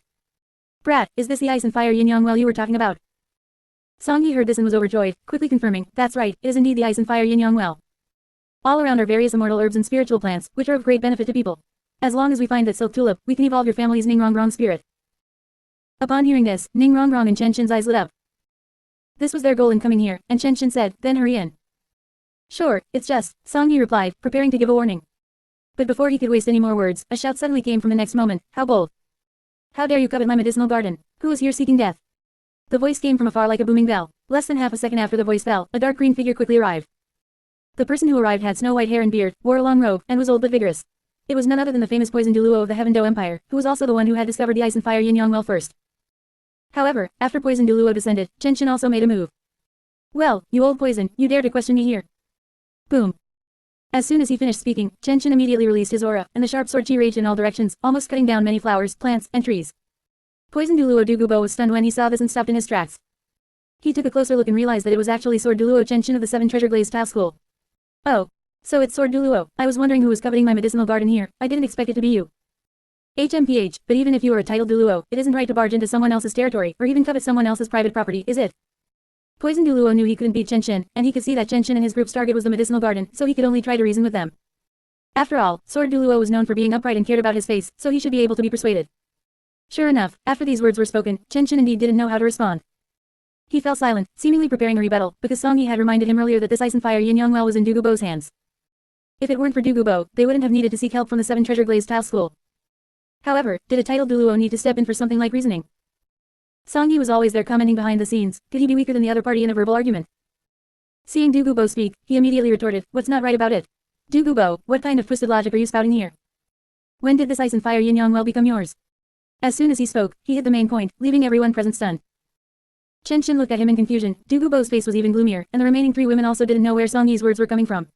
Brat, is this the ice and fire yin-yang well you were talking about? Song Yi heard this and was overjoyed, quickly confirming, that's right, it is indeed the ice and fire yin-yang well. All around are various immortal herbs and spiritual plants, which are of great benefit to people. As long as we find that silk tulip, we can evolve your family's Ning-Rong-Rong spirit. Upon hearing this, Ning-Rong-Rong and Chenshin's eyes lit up. This was their goal in coming here, and Chenshin said, then hurry in. Sure, it's just, Song Yi replied, preparing to give a warning. But before he could waste any more words, a shout suddenly came from the next moment. How bold! How dare you covet my medicinal garden? Who is here seeking death? The voice came from afar like a booming bell. Less than half a second after the voice fell, a dark green figure quickly arrived. The person who arrived had snow-white hair and beard, wore a long robe, and was old but vigorous. It was none other than the famous Poison Duluo of the Heaven Do Empire, who was also the one who had discovered the ice and fire yin-yang well first. However, after Poison Duluo descended, Chenshin also made a move. Well, you old poison, you dare to question me here. Boom. As soon as he finished speaking, Chenshin immediately released his aura, and the sharp sword chi raged in all directions, almost cutting down many flowers, plants, and trees. Poison Duluo Dugubo was stunned when he saw this and stopped in his tracks. He took a closer look and realized that it was actually Sword Duluo Chenshin of the 7 Treasure Glazed Tile School. Oh. So it's Sword Duluo. I was wondering who was coveting my medicinal garden here. I didn't expect it to be you. HMPH, but even if you are a titled Duluo, it isn't right to barge into someone else's territory, or even covet someone else's private property, is it? Poison Duluo knew he couldn't beat Chenshin, and he could see that Chenshin and his group's target was the medicinal garden, so he could only try to reason with them. After all, Sword Duluo was known for being upright and cared about his face, so he should be able to be persuaded. Sure enough, after these words were spoken, Chenshin indeed didn't know how to respond. He fell silent, seemingly preparing a rebuttal, because Song Yi had reminded him earlier that this ice and fire yin-yang well was in Dugubo's hands. If it weren't for Dugubo, they wouldn't have needed to seek help from the 7 Treasure Glazed Tile School. However, did a titled Duluo need to step in for something like reasoning? Song Yi was always there commenting behind the scenes. Could he be weaker than the other party in a verbal argument? Seeing Dugubo speak, he immediately retorted, what's not right about it? Dugubo, what kind of twisted logic are you spouting here? When did this ice and fire yin-yang well become yours? As soon as he spoke, he hit the main point, leaving everyone present stunned. Chenshin looked at him in confusion. Dugubo's face was even gloomier, and the remaining 3 women also didn't know where Song Yi's words were coming from.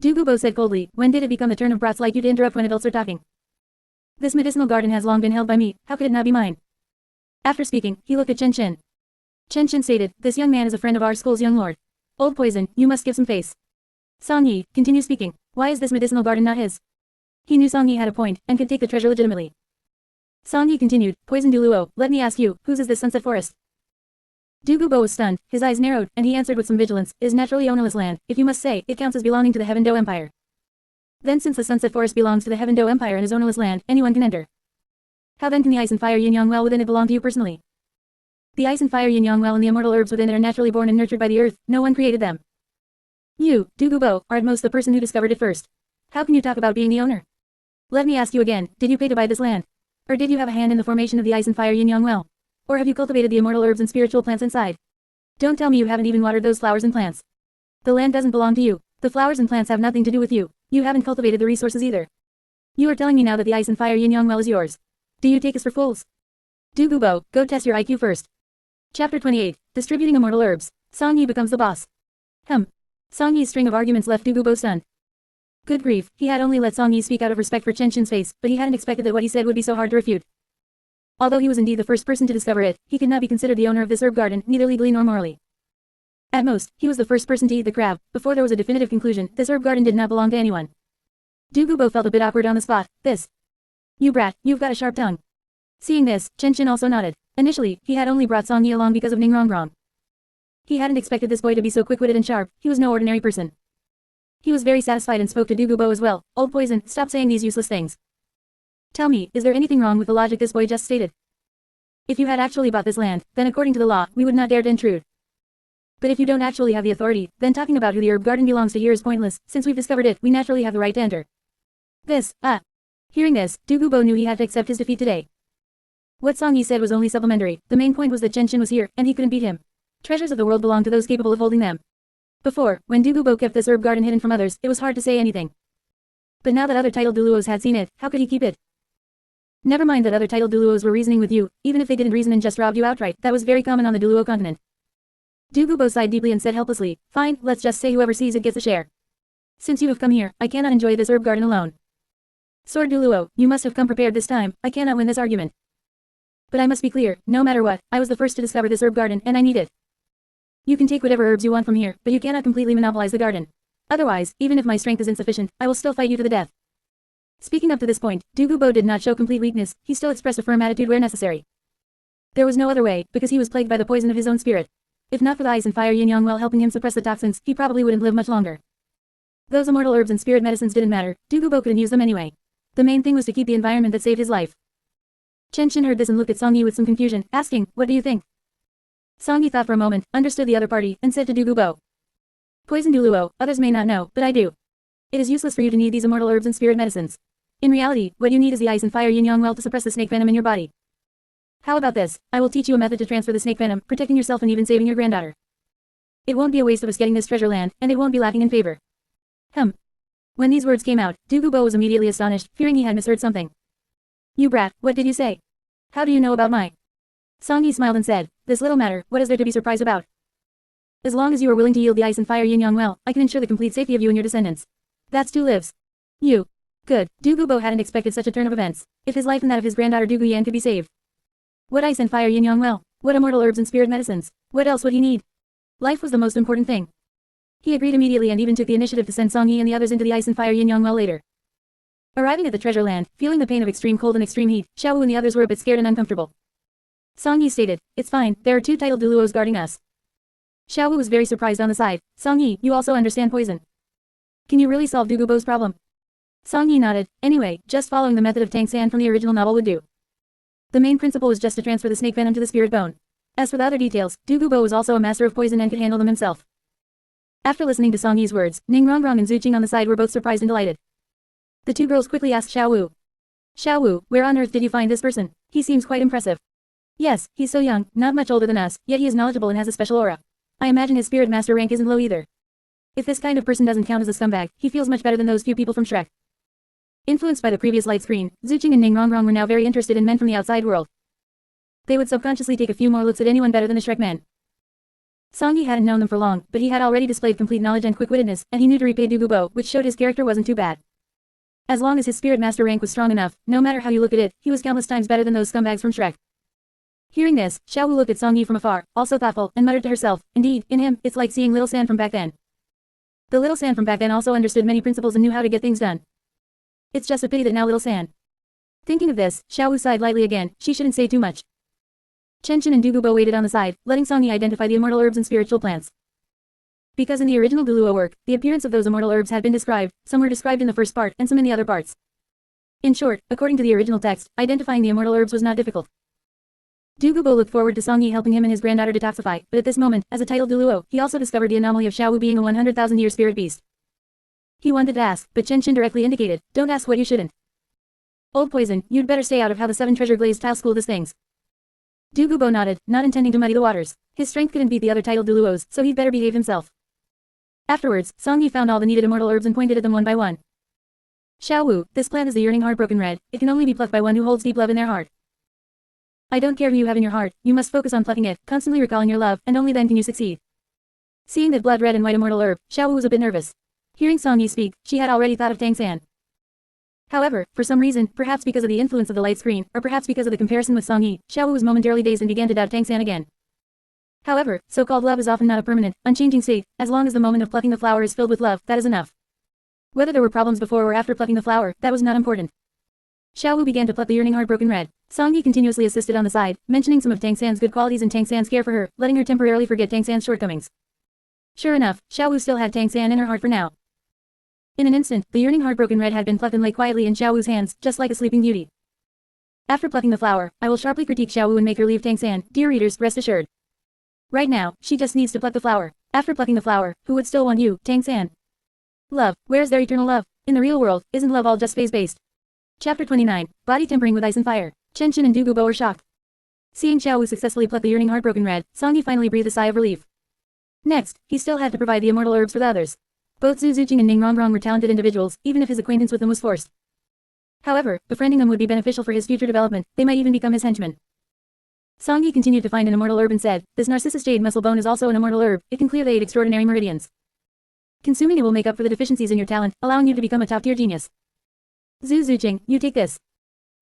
Dugubo said coldly, when did it become the turn of brats like you to interrupt when adults are talking? This medicinal garden has long been held by me, how could it not be mine? After speaking, he looked at Chenshin. Chenshin stated, this young man is a friend of our school's young lord. Old poison, you must give some face. Song Yi, continue speaking. Why is this medicinal garden not his? He knew Song Yi had a point, and could take the treasure legitimately. Song Yi continued, Poison Duluo, let me ask you, whose is this sunset forest? Dugubo was stunned, his eyes narrowed, and he answered with some vigilance, it is naturally ownerless land, if you must say, it counts as belonging to the Heaven Do Empire. Then since the sunset forest belongs to the Heaven Do Empire and is ownerless land, anyone can enter. How then can the ice and fire yin-yang well within it belong to you personally? The ice and fire yin-yang well and the immortal herbs within it are naturally born and nurtured by the earth, no one created them. You, Dugubo, are at most the person who discovered it first. How can you talk about being the owner? Let me ask you again, did you pay to buy this land? Or did you have a hand in the formation of the ice and fire yin-yang well? Or have you cultivated the immortal herbs and spiritual plants inside? Don't tell me you haven't even watered those flowers and plants. The land doesn't belong to you. The flowers and plants have nothing to do with you. You haven't cultivated the resources either. You are telling me now that the ice and fire yin-yang well is yours. Do you take us for fools? Dugubo, go test your IQ first. Chapter 28, Distributing Immortal Herbs. Song Yi becomes the boss. Song Yi's string of arguments left Dugubo stunned. Good grief, he had only let Song Yi speak out of respect for Chenshin's face, but he hadn't expected that what he said would be so hard to refute. Although he was indeed the first person to discover it, he could not be considered the owner of this herb garden, neither legally nor morally. At most, he was the first person to eat the crab. Before there was a definitive conclusion, this herb garden did not belong to anyone. Du Gubo felt a bit awkward on the spot. This. You brat, you've got a sharp tongue. Seeing this, Chen also nodded. Initially, he had only brought Song Yi along because of N.A.N. He hadn't expected this boy to be so quick-witted and sharp. He was no ordinary person. He was very satisfied and spoke to Du Gubo as well. Old Poison, stop saying these useless things. Tell me, is there anything wrong with the logic this boy just stated? If you had actually bought this land, then according to the law, we would not dare to intrude. But if you don't actually have the authority, then talking about who the herb garden belongs to here is pointless. Since we've discovered it, we naturally have the right to enter. Hearing this, Du Gubo knew he had to accept his defeat today. What Song Yi said was only supplementary. The main point was that Chen was here, and he couldn't beat him. Treasures of the world belong to those capable of holding them. Before, when Du Gubo kept this herb garden hidden from others, it was hard to say anything. But now that other titled Duluos had seen it, how could he keep it? Never mind that other titled Duluos were reasoning with you, even if they didn't reason and just robbed you outright, that was very common on the Duluo continent. Du Gubo sighed deeply and said helplessly, fine, let's just say whoever sees it gets a share. Since you have come here, I cannot enjoy this herb garden alone. Sword Duluo, you must have come prepared this time, I cannot win this argument. But I must be clear, no matter what, I was the first to discover this herb garden and I need it. You can take whatever herbs you want from here, but you cannot completely monopolize the garden. Otherwise, even if my strength is insufficient, I will still fight you to the death. Speaking up to this point, Du Gubo did not show complete weakness, he still expressed a firm attitude where necessary. There was no other way, because he was plagued by the poison of his own spirit. If not for the ice and fire yin-yang well helping him suppress the toxins, he probably wouldn't live much longer. Those immortal herbs and spirit medicines didn't matter, Du Gubo couldn't use them anyway. The main thing was to keep the environment that saved his life. Chen heard this and looked at Song Yi with some confusion, asking, what do you think? Song Yi thought for a moment, understood the other party, and said to Du Gubo. Poison Duluo, others may not know, but I do. It is useless for you to need these immortal herbs and spirit medicines. In reality, what you need is the ice and fire yin-yang well to suppress the snake venom in your body. How about this? I will teach you a method to transfer the snake venom, protecting yourself and even saving your granddaughter. It won't be a waste of us getting this treasure land, and it won't be lacking in favor. When these words came out, Du Gubo was immediately astonished, fearing he had misheard something. You brat, what did you say? How do you know about my? Song Yi smiled and said, this little matter, what is there to be surprised about? As long as you are willing to yield the ice and fire yin-yang well, I can ensure the complete safety of you and your descendants. That's 2 lives. You. Good. Du Gubo hadn't expected such a turn of events. If his life and that of his granddaughter Du Guyan could be saved. What ice and fire yin-yang well? What immortal herbs and spirit medicines? What else would he need? Life was the most important thing. He agreed immediately and even took the initiative to send Song Yi and the others into the ice and fire yin-yang well later. Arriving at the treasure land, feeling the pain of extreme cold and extreme heat, Xiaowu and the others were a bit scared and uncomfortable. Song Yi stated, it's fine, there are 2 titled Duluos guarding us. Xiaowu was very surprised on the side. Song Yi, you also understand poison. Can you really solve Du Gubo's problem? Song Yi nodded. Anyway, just following the method of N.A.N. from the original novel would do. The main principle was just to transfer the snake venom to the spirit bone. As for the other details, Du Gubo was also a master of poison and could handle them himself. After listening to Song Yi's words, N.A.N. and Zhu Qing on the side were both surprised and delighted. The 2 girls quickly asked Xiaowu. Xiaowu, where on earth did you find this person? He seems quite impressive. Yes, he's so young, not much older than us, yet he is knowledgeable and has a special aura. I imagine his spirit master rank isn't low either. If this kind of person doesn't count as a scumbag, he feels much better than those few people from Shrek. Influenced by the previous light screen, Zhu Qing and N.A.N. were now very interested in men from the outside world. They would subconsciously take a few more looks at anyone better than the Shrek men. Song Yi hadn't known them for long, but he had already displayed complete knowledge and quick-wittedness, and he knew to repay Du Gubo, which showed his character wasn't too bad. As long as his spirit master rank was strong enough, no matter how you look at it, he was countless times better than those scumbags from Shrek. Hearing this, Xiaowu looked at Song Yi from afar, also thoughtful, and muttered to herself, indeed, in him, it's like seeing little San from back then. The little San from back then also understood many principles and knew how to get things done. It's just a pity that now little San. Thinking of this, Xiaowu sighed lightly again, she shouldn't say too much. Chen and Du Gubo waited on the side, letting Song Yi identify the immortal herbs and spiritual plants. Because in the original Duluo work, the appearance of those immortal herbs had been described, some were described in the first part and some in the other parts. In short, according to the original text, identifying the immortal herbs was not difficult. Du Gubo looked forward to Song Yi helping him and his granddaughter detoxify, but at this moment, as a titled Duluo, he also discovered the anomaly of Xiaowu being a 100,000-year spirit beast. He wanted to ask, but Chen directly indicated, don't ask what you shouldn't. Old Poison, you'd better stay out of how the 7 treasure glazed tile school does things. Du Gubo nodded, not intending to muddy the waters. His strength couldn't beat the other titled Duluos, so he'd better behave himself. Afterwards, Song Yi found all the needed immortal herbs and pointed at them one by one. Xiaowu, this plant is the yearning heartbroken red, it can only be plucked by one who holds deep love in their heart. I don't care who you have in your heart, you must focus on plucking it, constantly recalling your love, and only then can you succeed. Seeing that blood red and white immortal herb, Xiaowu was a bit nervous. Hearing Song Yi speak, she had already thought of N.A.N. However, for some reason, perhaps because of the influence of the light screen, or perhaps because of the comparison with Song Yi, Xiaowu was momentarily dazed and began to doubt N.A.N. again. However, so-called love is often not a permanent, unchanging state. As long as the moment of plucking the flower is filled with love, that is enough. Whether there were problems before or after plucking the flower, that was not important. Xiao Wu began to pluck the yearning heartbroken red. Song Yi continuously assisted on the side, mentioning some of Tang San's good qualities and Tang San's care for her, letting her temporarily forget Tang San's shortcomings. Sure enough, Xiao Wu still had Tang San in her heart for now. In an instant, the yearning heartbroken red had been plucked and lay quietly in Xiao Wu's hands, just like a sleeping beauty. After plucking the flower, I will sharply critique Xiao Wu and make her leave Tang San. Dear readers, rest assured. Right now, she just needs to pluck the flower. After plucking the flower, who would still want you, Tang San? Love, where is their eternal love? In the real world, isn't love all just phase-based? Chapter 29, Body Tempering with Ice and Fire. Chen Qin and Du Gubo were shocked. Seeing Xiao Wu successfully pluck the yearning heartbroken red, Song Yi finally breathed a sigh of relief. Next, he still had to provide the immortal herbs for the others. Both Zhu Zuqing and N.A.N were talented individuals, even if his acquaintance with them was forced. However, befriending them would be beneficial for his future development, they might even become his henchmen. Song Yi continued to find an immortal herb and said, this Narcissus Jade Muscle Bone is also an immortal herb, it can clear the 8 extraordinary meridians. Consuming it will make up for the deficiencies in your talent, allowing you to become a top-tier genius. Zhu Zuqing, you take this.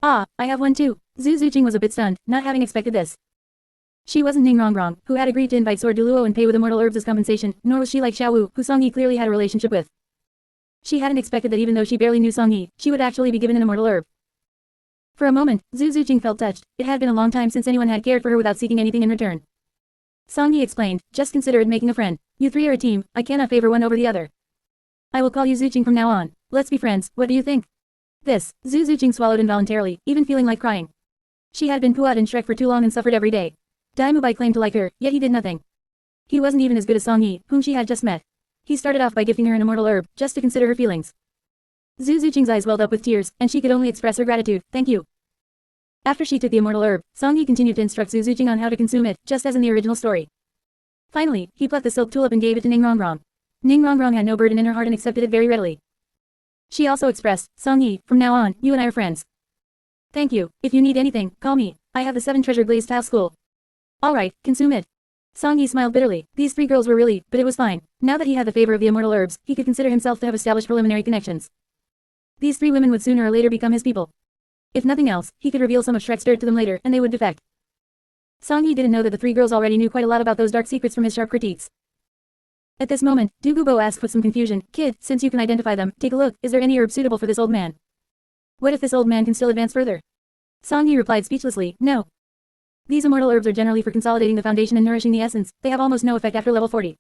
Ah, I have one too. Zhu Zuqing was a bit stunned, not having expected this. She wasn't N.A.N, who had agreed to invite Sword Duluo and pay with immortal herbs as compensation, nor was she like Xiao Wu, who Song Yi clearly had a relationship with. She hadn't expected that even though she barely knew Song Yi, she would actually be given an immortal herb. For a moment, Zhu Zuqing felt touched. It had been a long time since anyone had cared for her without seeking anything in return. Song Yi explained, just consider it making a friend. You three are a team, I cannot favor one over the other. I will call you Zuqing from now on. Let's be friends, what do you think? This, Zhu Zuqing swallowed involuntarily, even feeling like crying. She had been Puat and Shrek for too long and suffered every day. Dai Mubai claimed to like her, yet he did nothing. He wasn't even as good as Song Yi, whom she had just met. He started off by gifting her an immortal herb, just to consider her feelings. Zhu Zuqing's eyes welled up with tears, and she could only express her gratitude, thank you. After she took the immortal herb, Song Yi continued to instruct Zhu Zuqing on how to consume it, just as in the original story. Finally, he plucked the silk tulip and gave it to N.A.N. N.A.N had no burden in her heart and accepted it very readily. She also expressed, Song Yi, from now on, you and I are friends. Thank you, if you need anything, call me. I have the 7 treasure glazed tile school. Alright, consume it. Song Yi smiled bitterly. These 3 girls were really, but it was fine. Now that he had the favor of the immortal herbs, he could consider himself to have established preliminary connections. These 3 women would sooner or later become his people. If nothing else, he could reveal some of Shrek's dirt to them later, and they would defect. Song Yi didn't know that the 3 girls already knew quite a lot about those dark secrets from his sharp critiques. At this moment, Du Gubo asked with some confusion, Kid, since you can identify them, take a look, is there any herb suitable for this old man? What if this old man can still advance further? Song Yi replied speechlessly, no. These immortal herbs are generally for consolidating the foundation and nourishing the essence, they have almost no effect after level 40.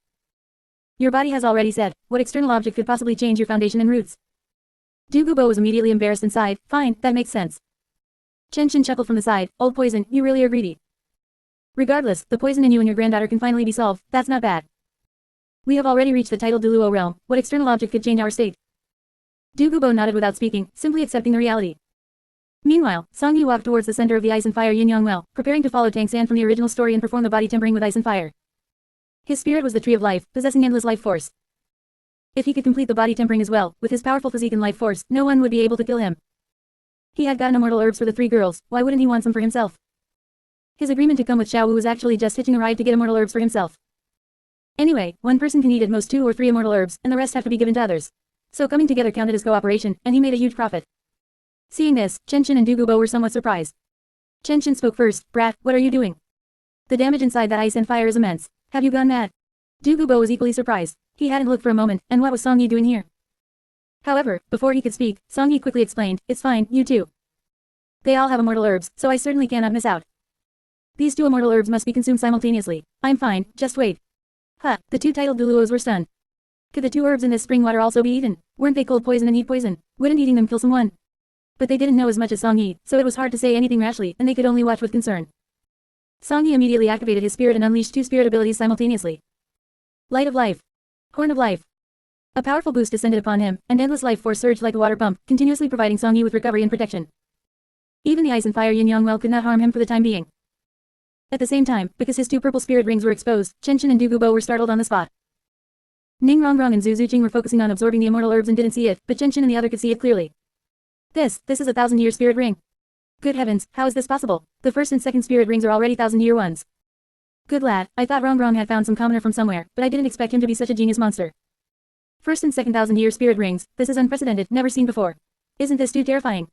Your body has already said, what external object could possibly change your foundation and roots? Du Gubo was immediately embarrassed and sighed, fine, that makes sense. Chen Qin chuckled from the side, old poison, you really are greedy. Regardless, the poison in you and your granddaughter can finally be solved, that's not bad. We have already reached the titled Duluo realm, what external object could change our state? Du Gubo nodded without speaking, simply accepting the reality. Meanwhile, Song Yi walked towards the center of the Ice and Fire Yin Yang Well, preparing to follow Tang San from the original story and perform the body tempering with ice and fire. His spirit was the tree of life, possessing endless life force. If he could complete the body tempering as well, with his powerful physique and life force, no one would be able to kill him. He had gotten immortal herbs for the 3 girls, why wouldn't he want some for himself? His agreement to come with Xiao Wu was actually just hitching a ride to get immortal herbs for himself. Anyway, one person can eat at most 2 or 3 immortal herbs, and the rest have to be given to others. So coming together counted as cooperation, and he made a huge profit. Seeing this, Chen Qin and Du Gubo were somewhat surprised. Chen Qin spoke first, brat, what are you doing? The damage inside that ice and fire is immense. Have you gone mad? Du Gubo was equally surprised. He hadn't looked for a moment, and what was Song Yi doing here? However, before he could speak, Song Yi quickly explained, it's fine, you too. They all have immortal herbs, so I certainly cannot miss out. These 2 immortal herbs must be consumed simultaneously. I'm fine, just wait. Huh, the 2 titled Duluos were stunned. Could the 2 herbs in this spring water also be eaten? Weren't they cold poison and heat poison? Wouldn't eating them kill someone? But they didn't know as much as Song Yi, so it was hard to say anything rashly, and they could only watch with concern. Song Yi immediately activated his spirit and unleashed 2 spirit abilities simultaneously. Light of Life. Horn of Life. A powerful boost descended upon him, and endless life force surged like a water pump, continuously providing Song Yi with recovery and protection. Even the Ice and Fire Yin Yang Well could not harm him for the time being. At the same time, because his 2 purple spirit rings were exposed, Chen Qin and Du Gubo were startled on the spot. N.A.N and Zhu Zuqing were focusing on absorbing the immortal herbs and didn't see it, but Chen Qin and the other could see it clearly. This is a 1000-year spirit ring. Good heavens, how is this possible? The first and second spirit rings are already 1000-year ones. Good lad, I thought Rong had found some commoner from somewhere, but I didn't expect him to be such a genius monster. First and second 1000-year spirit rings, this is unprecedented, never seen before. Isn't this too terrifying?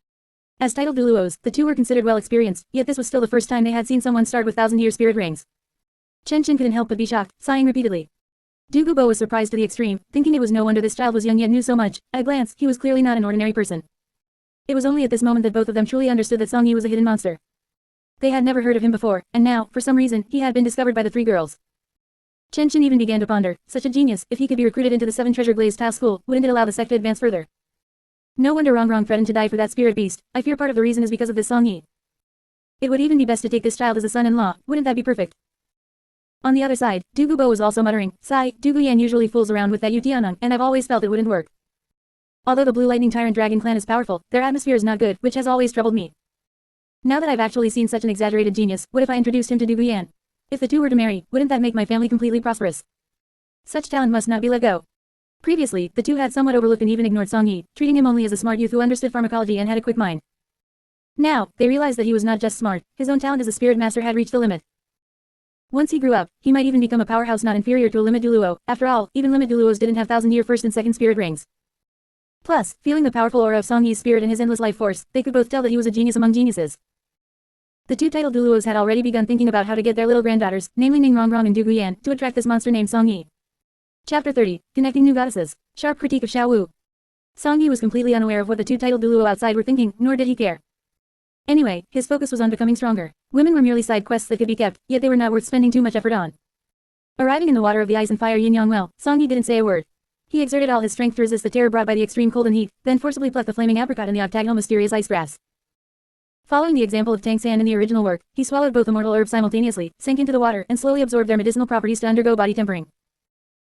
As titled Duluos, the 2 were considered well experienced, yet this was still the first time they had seen someone start with 1000-year spirit rings. Chen Chen couldn't help but be shocked, sighing repeatedly. Du Gubo was surprised to the extreme, thinking it was no wonder this child was young yet knew so much. At a glance, he was clearly not an ordinary person. It was only at this moment that both of them truly understood that Song Yi was a hidden monster. They had never heard of him before, and now, for some reason, he had been discovered by the three girls. Chen Chen even began to ponder, such a genius, if he could be recruited into the 7 Treasure Glazed Tile School, wouldn't it allow the sect to advance further? No wonder Rong threatened to die for that spirit beast. I fear part of the reason is because of this Song Yi. It would even be best to take this child as a son-in-law, wouldn't that be perfect? On the other side, Du Gubo was also muttering, sigh, Du Guyan usually fools around with that N.A.N, and I've always felt it wouldn't work. Although the Blue Lightning Tyrant Dragon clan is powerful, their atmosphere is not good, which has always troubled me. Now that I've actually seen such an exaggerated genius, what if I introduced him to Du Guyan? If the two were to marry, wouldn't that make my family completely prosperous? Such talent must not be let go. Previously, the two had somewhat overlooked and even ignored Song Yi, treating him only as a smart youth who understood pharmacology and had a quick mind. Now, they realized that he was not just smart, his own talent as a spirit master had reached the limit. Once he grew up, he might even become a powerhouse not inferior to a Limit Duluo. After all, even Limit Duluos didn't have 1,000-year first and second spirit rings. Plus, feeling the powerful aura of Song Yi's spirit and his endless life force, they could both tell that he was a genius among geniuses. The two titled Duluos had already begun thinking about how to get their little granddaughters, namely N.A.N and Du Guyan, to attract this monster named Song Yi. Chapter 30, Connecting New Goddesses. Sharp Critique of Xiao Wu. Song Yi was completely unaware of what the two titled Duluo outside were thinking, nor did he care. Anyway, his focus was on becoming stronger. Women were merely side quests that could be kept, yet they were not worth spending too much effort on. Arriving in the water of the ice and fire Yin-Yang well, Song Yi didn't say a word. He exerted all his strength to resist the terror brought by the extreme cold and heat, then forcibly plucked the flaming apricot in the octagonal mysterious ice grass. Following the example of Tang-san in the original work, he swallowed both immortal herbs simultaneously, sank into the water, and slowly absorbed their medicinal properties to undergo body tempering.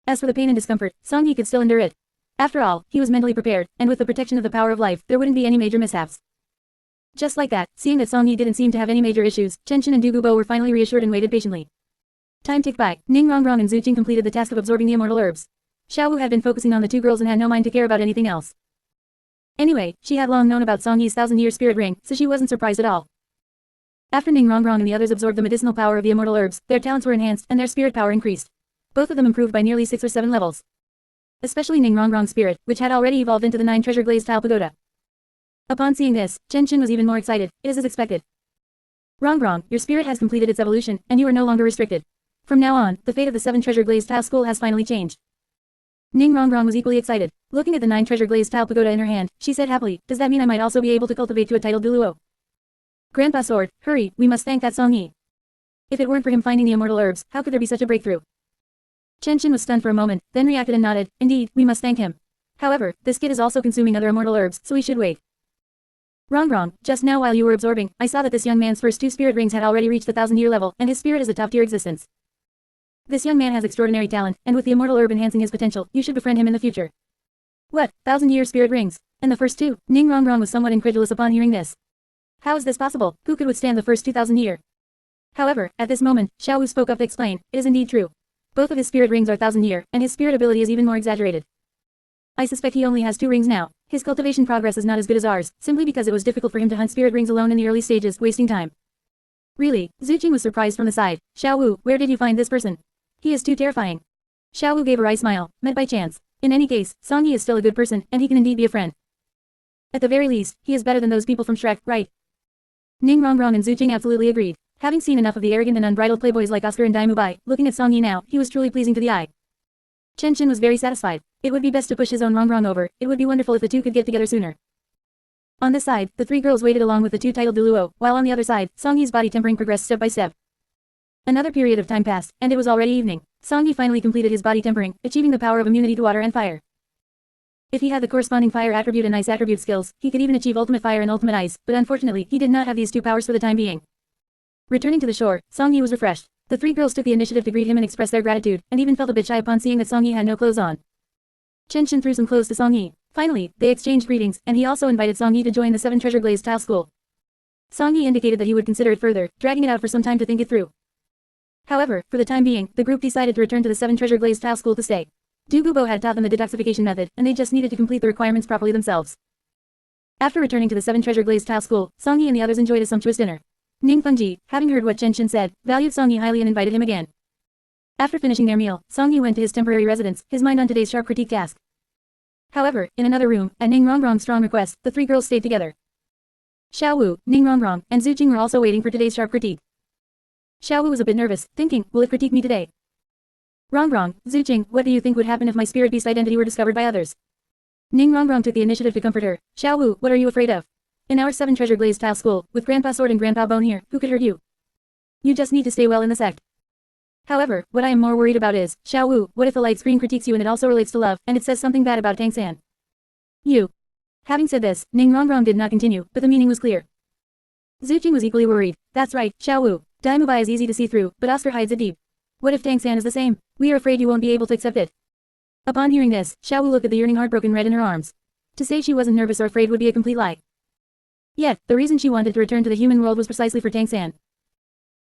As for the pain and discomfort, Song Yi could still endure it. After all, he was mentally prepared, and with the protection of the power of life, there wouldn't be any major mishaps. Just like that, seeing that Song Yi didn't seem to have any major issues, Chen Chen and Du Gubo were finally reassured and waited patiently. Time ticked by. N.A.N and Zhu Qing completed the task of absorbing the immortal herbs. Xiao Wu had been focusing on the two girls and had no mind to care about anything else. Anyway, she had long known about Song Yi's 1,000-year spirit ring, so she wasn't surprised at all. After N.A.N and the others absorbed the medicinal power of the immortal herbs, their talents were enhanced and their spirit power increased. Both of them improved by nearly 6 or 7 levels. Especially N.A.N's spirit, which had already evolved into the 9 treasure glazed tile pagoda. Upon seeing this, Chen Chen was even more excited. It is as expected. Rong, your spirit has completed its evolution, and you are no longer restricted. From now on, the fate of the 7 treasure glazed tile school has finally changed. N.A.N was equally excited. Looking at the 9 treasure glazed tile pagoda in her hand, she said happily, does that mean I might also be able to cultivate to a titled Duluo? Grandpa Sword, hurry, we must thank that Song Yi. If it weren't for him finding the immortal herbs, how could there be such a breakthrough? Chen Chen was stunned for a moment, then reacted and nodded, indeed, we must thank him. However, this kid is also consuming other immortal herbs, so we should wait. Rong, just now while you were absorbing, I saw that this young man's first 2 spirit rings had already reached the 1,000-year level, and his spirit is a top-tier existence. This young man has extraordinary talent, and with the immortal herb enhancing his potential, you should befriend him in the future. What, 1,000-year spirit rings? And the first 2? N.A.N was somewhat incredulous upon hearing this. How is this possible? Who could withstand the first 2,000 year? However, at this moment, Xiao Wu spoke up to explain, it is indeed true. Both of his spirit rings are 1,000 year, and his spirit ability is even more exaggerated. I suspect he only has 2 rings now. His cultivation progress is not as good as ours, simply because it was difficult for him to hunt spirit rings alone in the early stages, wasting time. Really, Zhu Qing was surprised from the side. Xiao Wu, where did you find this person? He is too terrifying. Xiao Wu gave a wry smile, met by chance. In any case, Song Yi is still a good person, and he can indeed be a friend. At the very least, he is better than those people from Shrek, right? N.A.N and Zhu Qing absolutely agreed. Having seen enough of the arrogant and unbridled playboys like Oscar and Dai Mubai, looking at Song Yi now, he was truly pleasing to the eye. Chen Chen was very satisfied. It would be best to push his own Rong over. It would be wonderful if the two could get together sooner. On this side, the 3 girls waited along with the 2 titled Duluo, while on the other side, Song Yi's body tempering progressed step by step. Another period of time passed, and it was already evening. Song Yi finally completed his body tempering, achieving the power of immunity to water and fire. If he had the corresponding fire attribute and ice attribute skills, he could even achieve ultimate fire and ultimate ice, but unfortunately, he did not have these 2 powers for the time being. Returning to the shore, Song Yi was refreshed. The 3 girls took the initiative to greet him and express their gratitude, and even felt a bit shy upon seeing that Song Yi had no clothes on. Chen Chen threw some clothes to Song Yi. Finally, they exchanged greetings, and he also invited Song Yi to join the 7 treasure glazed tile school. Song Yi indicated that he would consider it further, dragging it out for some time to think it through. However, for the time being, the group decided to return to the 7 treasure glazed tile school to stay. Du Gubo had taught them the detoxification method, and they just needed to complete the requirements properly themselves. After returning to the 7 treasure glazed tile school, Song Yi and the others enjoyed a sumptuous dinner. Ning Fengji, having heard what Chen Chen said, valued Song Yi highly and invited him again. After finishing their meal, Song Yi went to his temporary residence, his mind on today's sharp critique task. However, in another room, at N.A.N's strong request, the 3 girls stayed together. Xiao Wu, N.A.N, and Zhu Qing were also waiting for today's sharp critique. Xiao Wu was a bit nervous, thinking, will it critique me today? Wrong, Zuqing, what do you think would happen if my spirit beast identity were discovered by others? Ning Rongrong took the initiative to comfort her. Xiao Wu, what are you afraid of? In our 7 treasure glazed tile school, with Grandpa Sword and Grandpa Bone here, who could hurt you? You just need to stay well in the sect. However, what I am more worried about is, Xiao Wu, what if the light screen critiques you and it also relates to love, and it says something bad about Tang-san? You. Having said this, Ning Rongrong did not continue, but the meaning was clear. Zuqing was equally worried. That's right, Xiao Wu. Daimubai is easy to see through, but Oscar hides it deep. What if Tang-san is the same? We are afraid you won't be able to accept it. Upon hearing this, Xiao Wu looked at the yearning heartbroken red in her arms. To say she wasn't nervous or afraid would be a complete lie. Yet, the reason she wanted to return to the human world was precisely for Tang-san.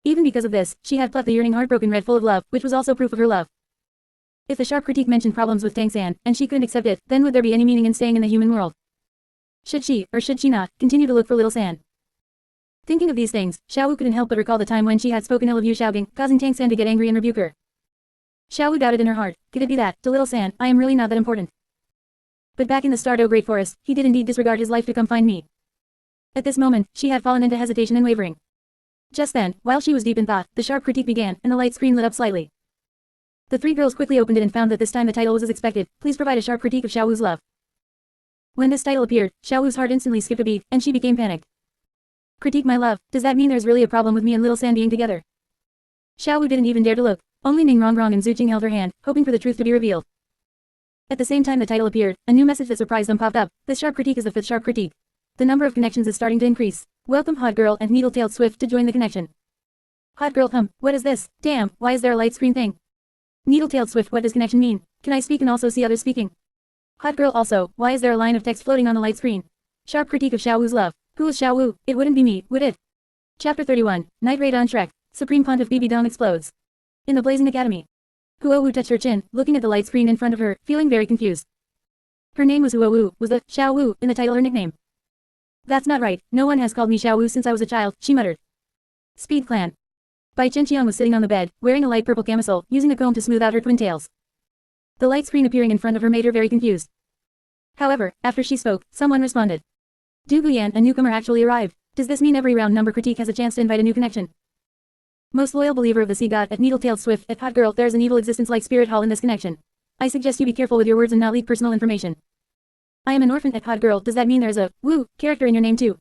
Even because of this, she had plucked the yearning heartbroken red full of love, which was also proof of her love. If the sharp critique mentioned problems with Tang-san, and she couldn't accept it, then would there be any meaning in staying in the human world? Should she, or should she not, continue to look for little San? Thinking of these things, Xiao Wu couldn't help but recall the time when she had spoken ill of Yu Xiaogang, causing Tang-san to get angry and rebuke her. Xiao Wu doubted in her heart, could it be that, to little San, I am really not that important? But back in the Stardew Great Forest, he did indeed disregard his life to come find me. At this moment, she had fallen into hesitation and wavering. Just then, while she was deep in thought, the sharp critique began, and the light screen lit up slightly. The 3 girls quickly opened it and found that this time the title was as expected, please provide a sharp critique of Xiao Wu's love. When this title appeared, Xiao Wu's heart instantly skipped a beat, and she became panicked. Critique my love, does that mean there's really a problem with me and little San being together? Xiao Wu didn't even dare to look, only Ning Rongrong and Zuqing held her hand, hoping for the truth to be revealed. At the same time the title appeared, a new message that surprised them popped up, this sharp critique is the 5th sharp critique. The number of connections is starting to increase. Welcome Hot Girl and Needle-Tailed Swift to join the connection. Hot Girl what is this? Damn, why is there a light screen thing? Needle-Tailed Swift, what does connection mean? Can I speak and also see others speaking? Hot Girl also, why is there a line of text floating on the light screen? Sharp critique of Xiao Wu's love. Who is Xiao Wu? It wouldn't be me, would it? Chapter 31, Night Raid on Shrek. Supreme Pontiff BB Dong explodes. In the Blazing Academy. Huo Wu touched her chin, looking at the light screen in front of her, feeling very confused. Her name was Huo Wu, was the Xiao Wu in the title her nickname? That's not right, no one has called me Xiao Wu since I was a child, she muttered. Speed Clan. Bai Chenqiang was sitting on the bed, wearing a light purple camisole, using a comb to smooth out her twin tails. The light screen appearing in front of her made her very confused. However, after she spoke, someone responded. Du Guyan, a newcomer actually arrived. Does this mean every round number critique has a chance to invite a new connection? Most loyal believer of the sea god at Needle-Tailed Swift at Hot Girl, there's an evil existence like Spirit Hall in this connection. I suggest you be careful with your words and not leak personal information. I am an orphan at Hot Girl, does that mean there's a Wu character in your name too?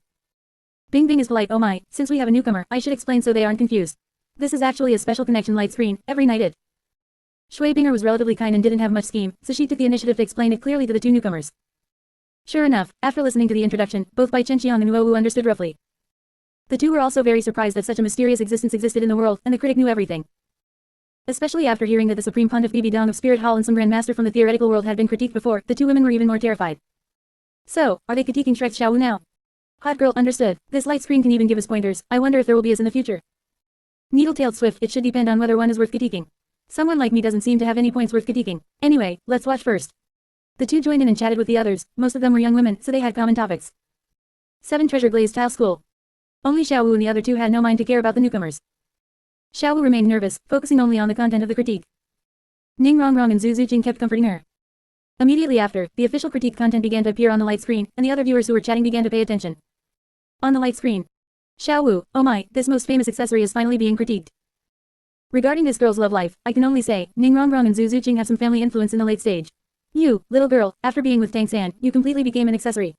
Bing Bing is polite, oh my, since we have a newcomer, I should explain so they aren't confused. This is actually a special connection light screen, every night it. Shui Binger was relatively kind and didn't have much scheme, so she took the initiative to explain it clearly to the 2 newcomers. Sure enough, after listening to the introduction, both Bai Chenqiang and Huo Wu understood roughly. The 2 were also very surprised that such a mysterious existence existed in the world, and the critic knew everything. Especially after hearing that the Supreme Pontiff BB Dong of Spirit Hall and some Grand Master from the theoretical world had been critiqued before, the 2 women were even more terrified. So, are they critiquing Shrek's Xiao Wu now? Hot Girl understood. This light screen can even give us pointers, I wonder if there will be as in the future. Needle-Tailed Swift, it should depend on whether one is worth critiquing. Someone like me doesn't seem to have any points worth critiquing. Anyway, let's watch first. The 2 joined in and chatted with the others, most of them were young women, so they had common topics. 7 Treasure Glazed Tile School. Only Xiao Wu and the other 2 had no mind to care about the newcomers. Xiao Wu remained nervous, focusing only on the content of the critique. Ning Rongrong and Zhu Zuqing kept comforting her. Immediately after, the official critique content began to appear on the light screen, and the other viewers who were chatting began to pay attention. On the light screen. Xiao Wu, oh my, this most famous accessory is finally being critiqued. Regarding this girl's love life, I can only say, Ning Rongrong and Zhu Zuqing have some family influence in the late stage. You, little girl, after being with Tang-san, you completely became an accessory.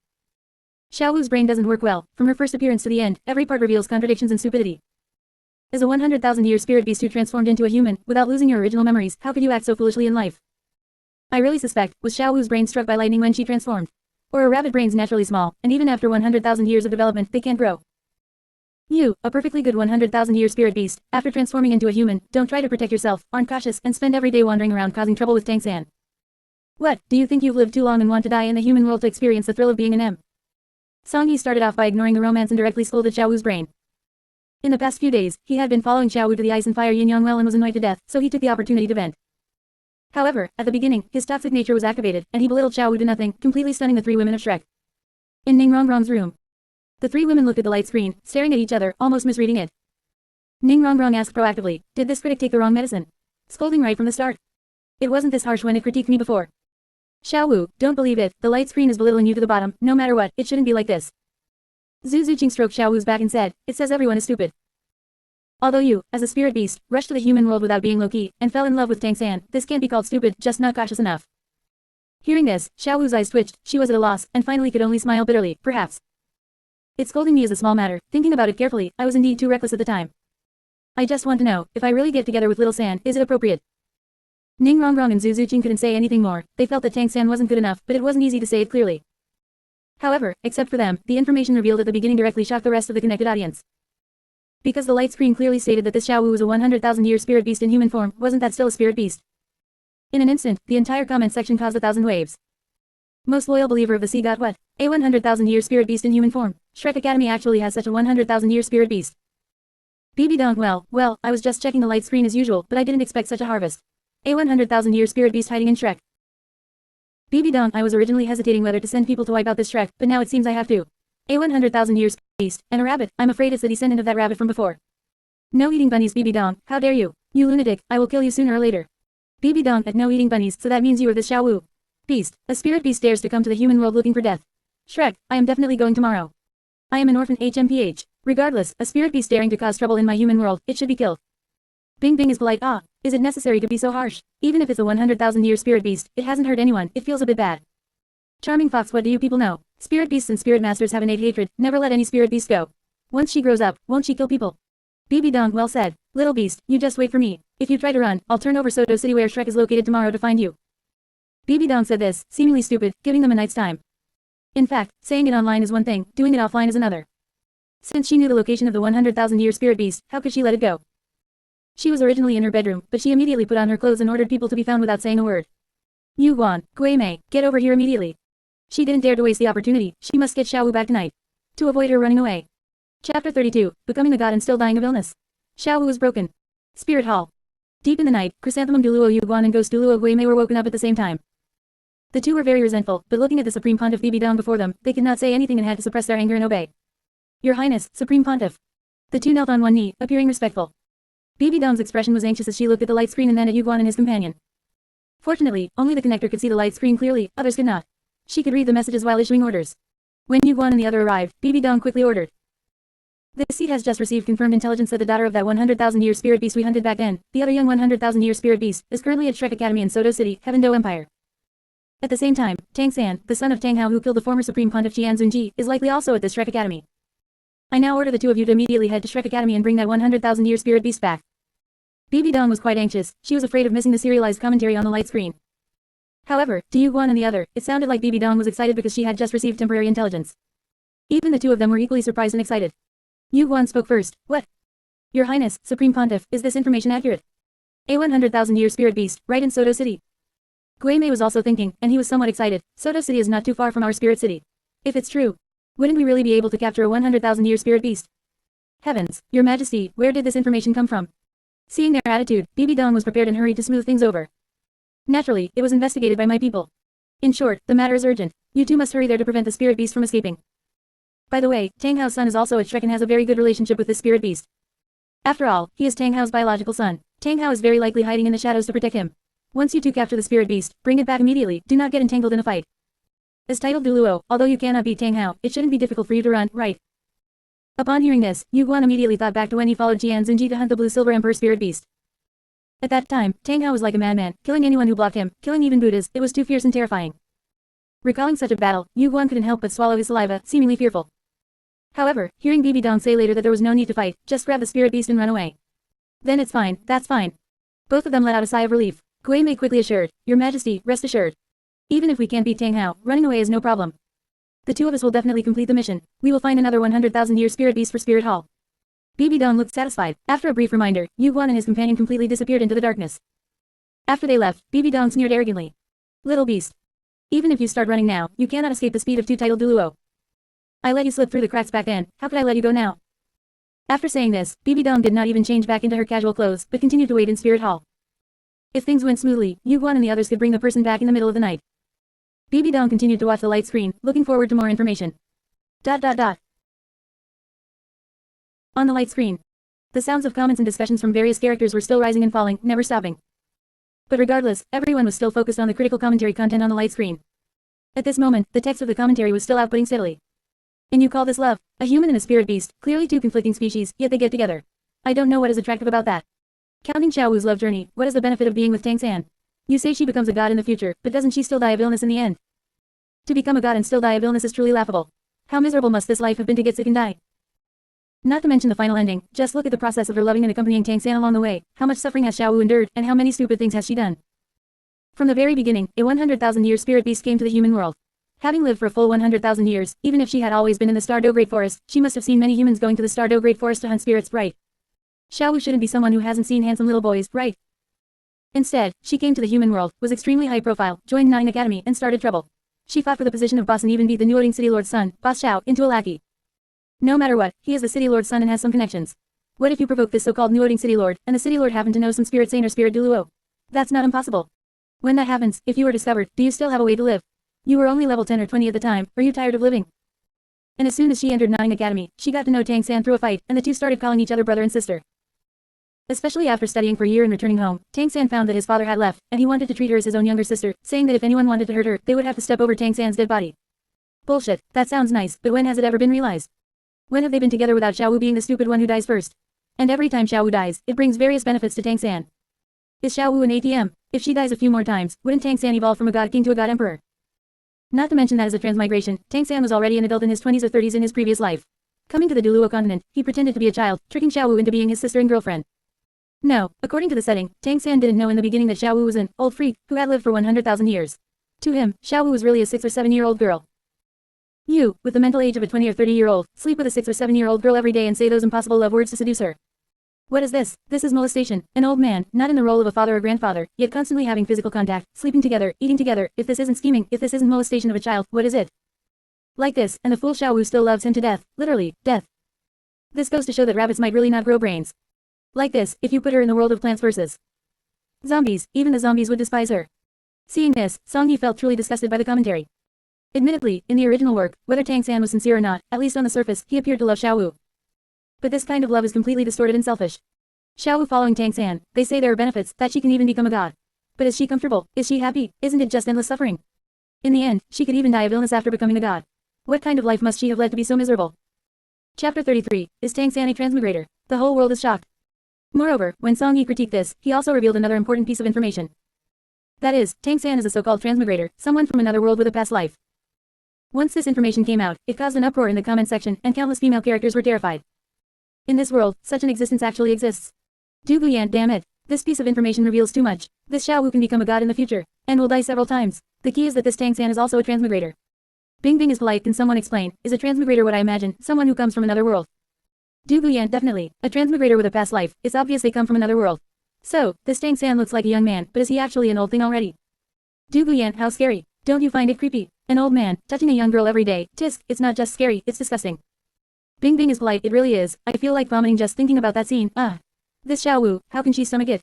Xiao Wu's brain doesn't work well, from her first appearance to the end, every part reveals contradictions and stupidity. As a 100,000-year spirit beast who transformed into a human, without losing your original memories, how could you act so foolishly in life? I really suspect, was Xiao Wu's brain struck by lightning when she transformed? Or are rabbit brains naturally small, and even after 100,000 years of development, they can't grow? You, a perfectly good 100,000-year spirit beast, after transforming into a human, don't try to protect yourself, aren't cautious, and spend every day wandering around causing trouble with Tang-san. What, do you think you've lived too long and want to die in the human world to experience the thrill of being an M? Song Yi started off by ignoring the romance and directly scolded Xiao Wu's brain. In the past few days, he had been following Xiao Wu to the ice and fire Yin Yang well and was annoyed to death, so he took the opportunity to vent. However, at the beginning, his toxic nature was activated, and he belittled Xiao Wu to nothing, completely stunning the 3 women of Shrek. In Ning Rongrong's room. The 3 women looked at the light screen, staring at each other, almost misreading it. Ning Rongrong asked proactively, did this critic take the wrong medicine? Scolding right from the start. It wasn't this harsh when it critiqued me before. Xiao Wu, don't believe it, the light screen is belittling you to the bottom, no matter what, it shouldn't be like this. Zhu Zuqing stroked Xiao Wu's back and said, it says everyone is stupid. Although you, as a spirit beast, rushed to the human world without being low-key, and fell in love with N.A.N, this can't be called stupid, just not cautious enough. Hearing this, Xiao Wu's eyes twitched, she was at a loss, and finally could only smile bitterly, perhaps. It's scolding me is a small matter, thinking about it carefully, I was indeed too reckless at the time. I just want to know, if I really get together with little San, is it appropriate? Ning-Rong and Zhu Zuqing couldn't say anything more, they felt that N.A.N wasn't good enough, but it wasn't easy to say it clearly. However, except for them, the information revealed at the beginning directly shocked the rest of the connected audience. Because the light screen clearly stated that this Xiao Wu was a 100,000-year spirit beast in human form, wasn't that still a spirit beast? In an instant, the entire comment section caused 1,000 waves. Most loyal believer of the sea got what? A 100,000-year spirit beast in human form. Shrek Academy actually has such a 100,000-year spirit beast. BB Dong, well, I was just checking the light screen as usual, but I didn't expect such a harvest. A 100,000-year spirit beast hiding in Shrek. BB Dong, I was originally hesitating whether to send people to wipe out this Shrek, but now it seems I have to. A 100,000-year spirit beast, and a rabbit, I'm afraid it's the descendant of that rabbit from before. No eating bunnies, BB Dong, how dare you? You lunatic, I will kill you sooner or later. BB Dong at no eating bunnies, so that means you are this Xiao Wu. Beast, a spirit beast dares to come to the human world looking for death. Shrek, I am definitely going tomorrow. I am an orphan HMPH. Regardless, a spirit beast daring to cause trouble in my human world, it should be killed. Bing Bing is polite, is it necessary to be so harsh? Even if it's a 100,000-year spirit beast, it hasn't hurt anyone, it feels a bit bad. Charming Fox, what do you people know? Spirit beasts and spirit masters have innate hatred, never let any spirit beast go. Once she grows up, won't she kill people? BB Dong, well said. Little beast, you just wait for me. If you try to run, I'll turn over Soto City where Shrek is located tomorrow to find you. BB Dong said this, seemingly stupid, giving them a night's time. In fact, saying it online is one thing, doing it offline is another. Since she knew the location of the 100,000-year spirit beast, how could she let it go? She was originally in her bedroom, but she immediately put on her clothes and ordered people to be found without saying a word. Yu Guan, Gui Mei, get over here immediately. She didn't dare to waste the opportunity, she must get Xiao Wu back tonight. To avoid her running away. Chapter 32, Becoming a God and Still Dying of Illness. Xiao Wu was broken. Spirit Hall. Deep in the night, Chrysanthemum Duluo Yu Guan and Ghost Duluo Gui Mei were woken up at the same time. The two were very resentful, but looking at the Supreme Pontiff BB Dong before them, they could not say anything and had to suppress their anger and obey. Your Highness, Supreme Pontiff. The two knelt on one knee, appearing respectful. BB Dong's expression was anxious as she looked at the light screen and then at Yu Guan and his companion. Fortunately, only the connector could see the light screen clearly, others could not. She could read the messages while issuing orders. When Yu Guan and the other arrived, BB Dong quickly ordered. This seat has just received confirmed intelligence that the daughter of that 100,000-year spirit beast we hunted back then, the other young 100,000-year spirit beast, is currently at Shrek Academy in Soto City, Heaven Do Empire. At the same time, N.A.N, the son of Tang Hao who killed the former Supreme Pontiff Jian Zunji, is likely also at this Shrek Academy. I now order the two of you to immediately head to Shrek Academy and bring that 100,000-year spirit beast back. BB Dong was quite anxious, she was afraid of missing the serialized commentary on the light screen. However, to Yu Guan and the other, it sounded like BB Dong was excited because she had just received temporary intelligence. Even the two of them were equally surprised and excited. Yu Guan spoke first. What? Your Highness, Supreme Pontiff, is this information accurate? A 100,000-year spirit beast, right in Soto City. Gui Mei was also thinking, and he was somewhat excited. Soto City is not too far from our spirit city. If it's true, wouldn't we really be able to capture a 100,000-year spirit beast? Heavens, Your Majesty, where did this information come from? Seeing their attitude, BB Dong was prepared and hurried to smooth things over. Naturally, it was investigated by my people. In short, the matter is urgent. You two must hurry there to prevent the spirit beast from escaping. By the way, Tang Hao's son is also at Shrek and has a very good relationship with this spirit beast. After all, he is Tang Hao's biological son. Tang Hao is very likely hiding in the shadows to protect him. Once you two capture the spirit beast, bring it back immediately, do not get entangled in a fight. As titled Duluo, although you cannot beat Tang Hao, it shouldn't be difficult for you to run, right? Upon hearing this, Yu Guan immediately thought back to when he followed Jian Zunji to hunt the Blue Silver Emperor spirit beast. At that time, Tang Hao was like a madman, killing anyone who blocked him, killing even Buddhas, it was too fierce and terrifying. Recalling such a battle, Yu Guan couldn't help but swallow his saliva, seemingly fearful. However, hearing BB Dong say later that there was no need to fight, just grab the spirit beast and run away. Then it's fine, that's fine. Both of them let out a sigh of relief. Gui Mei quickly assured, Your Majesty, rest assured. Even if we can't beat Tang Hao, running away is no problem. The two of us will definitely complete the mission. We will find another 100,000-year spirit beast for Spirit Hall. BB Dong looked satisfied. After a brief reminder, Yu Guan and his companion completely disappeared into the darkness. After they left, BB Dong sneered arrogantly. Little beast. Even if you start running now, you cannot escape the speed of two-titled Duluo. I let you slip through the cracks back then, how could I let you go now? After saying this, BB Dong did not even change back into her casual clothes, but continued to wait in Spirit Hall. If things went smoothly, Yu Guan and the others could bring the person back in the middle of the night. BB Dong continued to watch the light screen, looking forward to more information. On the light screen. The sounds of comments and discussions from various characters were still rising and falling, never stopping. But regardless, everyone was still focused on the critical commentary content on the light screen. At this moment, the text of the commentary was still outputting steadily. And you call this love? A human and a spirit beast, clearly two conflicting species, yet they get together. I don't know what is attractive about that. Counting Xiao Wu's love journey, what is the benefit of being with Tang-san? You say she becomes a god in the future, but doesn't she still die of illness in the end? To become a god and still die of illness is truly laughable. How miserable must this life have been to get sick and die? Not to mention the final ending, just look at the process of her loving and accompanying Tang-san along the way, how much suffering has Xiao Wu endured, and how many stupid things has she done. From the very beginning, a 100,000-year spirit beast came to the human world. Having lived for a full 100,000 years, even if she had always been in the Stardew Great Forest, she must have seen many humans going to the Stardew Great Forest to hunt spirits, right? Xiao Wu shouldn't be someone who hasn't seen handsome little boys, right? Instead, she came to the human world, was extremely high profile, joined N.A.N Academy, and started trouble. She fought for the position of boss and even beat the N.A.N City Lord's son, Boss Xiao, into a lackey. No matter what, he is the City Lord's son and has some connections. What if you provoke this so-called N.A.N City Lord, and the City Lord happened to know some spirit saint or spirit duo? That's not impossible. When that happens, if you were discovered, do you still have a way to live? You were only level 10 or 20 at the time, are you tired of living? And as soon as she entered N.A.N Academy, she got to know Tang-san through a fight, and the two started calling each other brother and sister. Especially after studying for a year and returning home, Tang-san found that his father had left, and he wanted to treat her as his own younger sister, saying that if anyone wanted to hurt her, they would have to step over Tang-san's dead body. Bullshit, that sounds nice, but when has it ever been realized? When have they been together without Xiao Wu being the stupid one who dies first? And every time Xiao Wu dies, it brings various benefits to Tang-san. Is Xiao Wu an ATM? If she dies a few more times, wouldn't Tang-san evolve from a god king to a god emperor? Not to mention that as a transmigration, Tang-san was already an adult in his 20s or 30s in his previous life. Coming to the Duluo continent, he pretended to be a child, tricking Xiao Wu into being his sister and girlfriend. No, according to the setting, Tang-san didn't know in the beginning that Xiao Wu was an old freak who had lived for 100,000 years. To him, Xiao Wu was really a 6 or 7-year-old girl. You, with the mental age of a 20 or 30-year-old, sleep with a 6 or 7-year-old girl every day and say those impossible love words to seduce her. What is this? This is molestation. An old man, not in the role of a father or grandfather, yet constantly having physical contact, sleeping together, eating together. If this isn't scheming, if this isn't molestation of a child, what is it? Like this, and the fool Xiao Wu still loves him to death. Literally, death. This goes to show that rabbits might really not grow brains. Like this, if you put her in the world of Plants vs. Zombies, even the zombies would despise her. Seeing this, Song Yi felt truly disgusted by the commentary. Admittedly, in the original work, whether Tang-san was sincere or not, at least on the surface, he appeared to love Xiao Wu. But this kind of love is completely distorted and selfish. Xiao Wu following Tang-san, they say there are benefits, that she can even become a god. But is she comfortable? Is she happy? Isn't it just endless suffering? In the end, she could even die of illness after becoming a god. What kind of life must she have led to be so miserable? Chapter 33, is Tang-san a transmigrator? The whole world is shocked. Moreover, when Song Yi critiqued this, he also revealed another important piece of information. That is, Tang-san is a so-called transmigrator, someone from another world with a past life. Once this information came out, it caused an uproar in the comment section, and countless female characters were terrified. In this world, such an existence actually exists. Du Guyan, damn it. This piece of information reveals too much. This Xiao Wu can become a god in the future, and will die several times. The key is that this Tang-san is also a transmigrator. Bing Bing is polite, can someone explain, is a transmigrator what I imagine, someone who comes from another world? Du Guyan, definitely. A transmigrator with a past life, it's obvious they come from another world. So, this Tang-san looks like a young man, but is he actually an old thing already? Du Guyan, how scary. Don't you find it creepy? An old man, touching a young girl every day, tisk, it's not just scary, it's disgusting. Bing Bing is polite, it really is, I feel like vomiting just thinking about that scene, This Xiao Wu, how can she stomach it?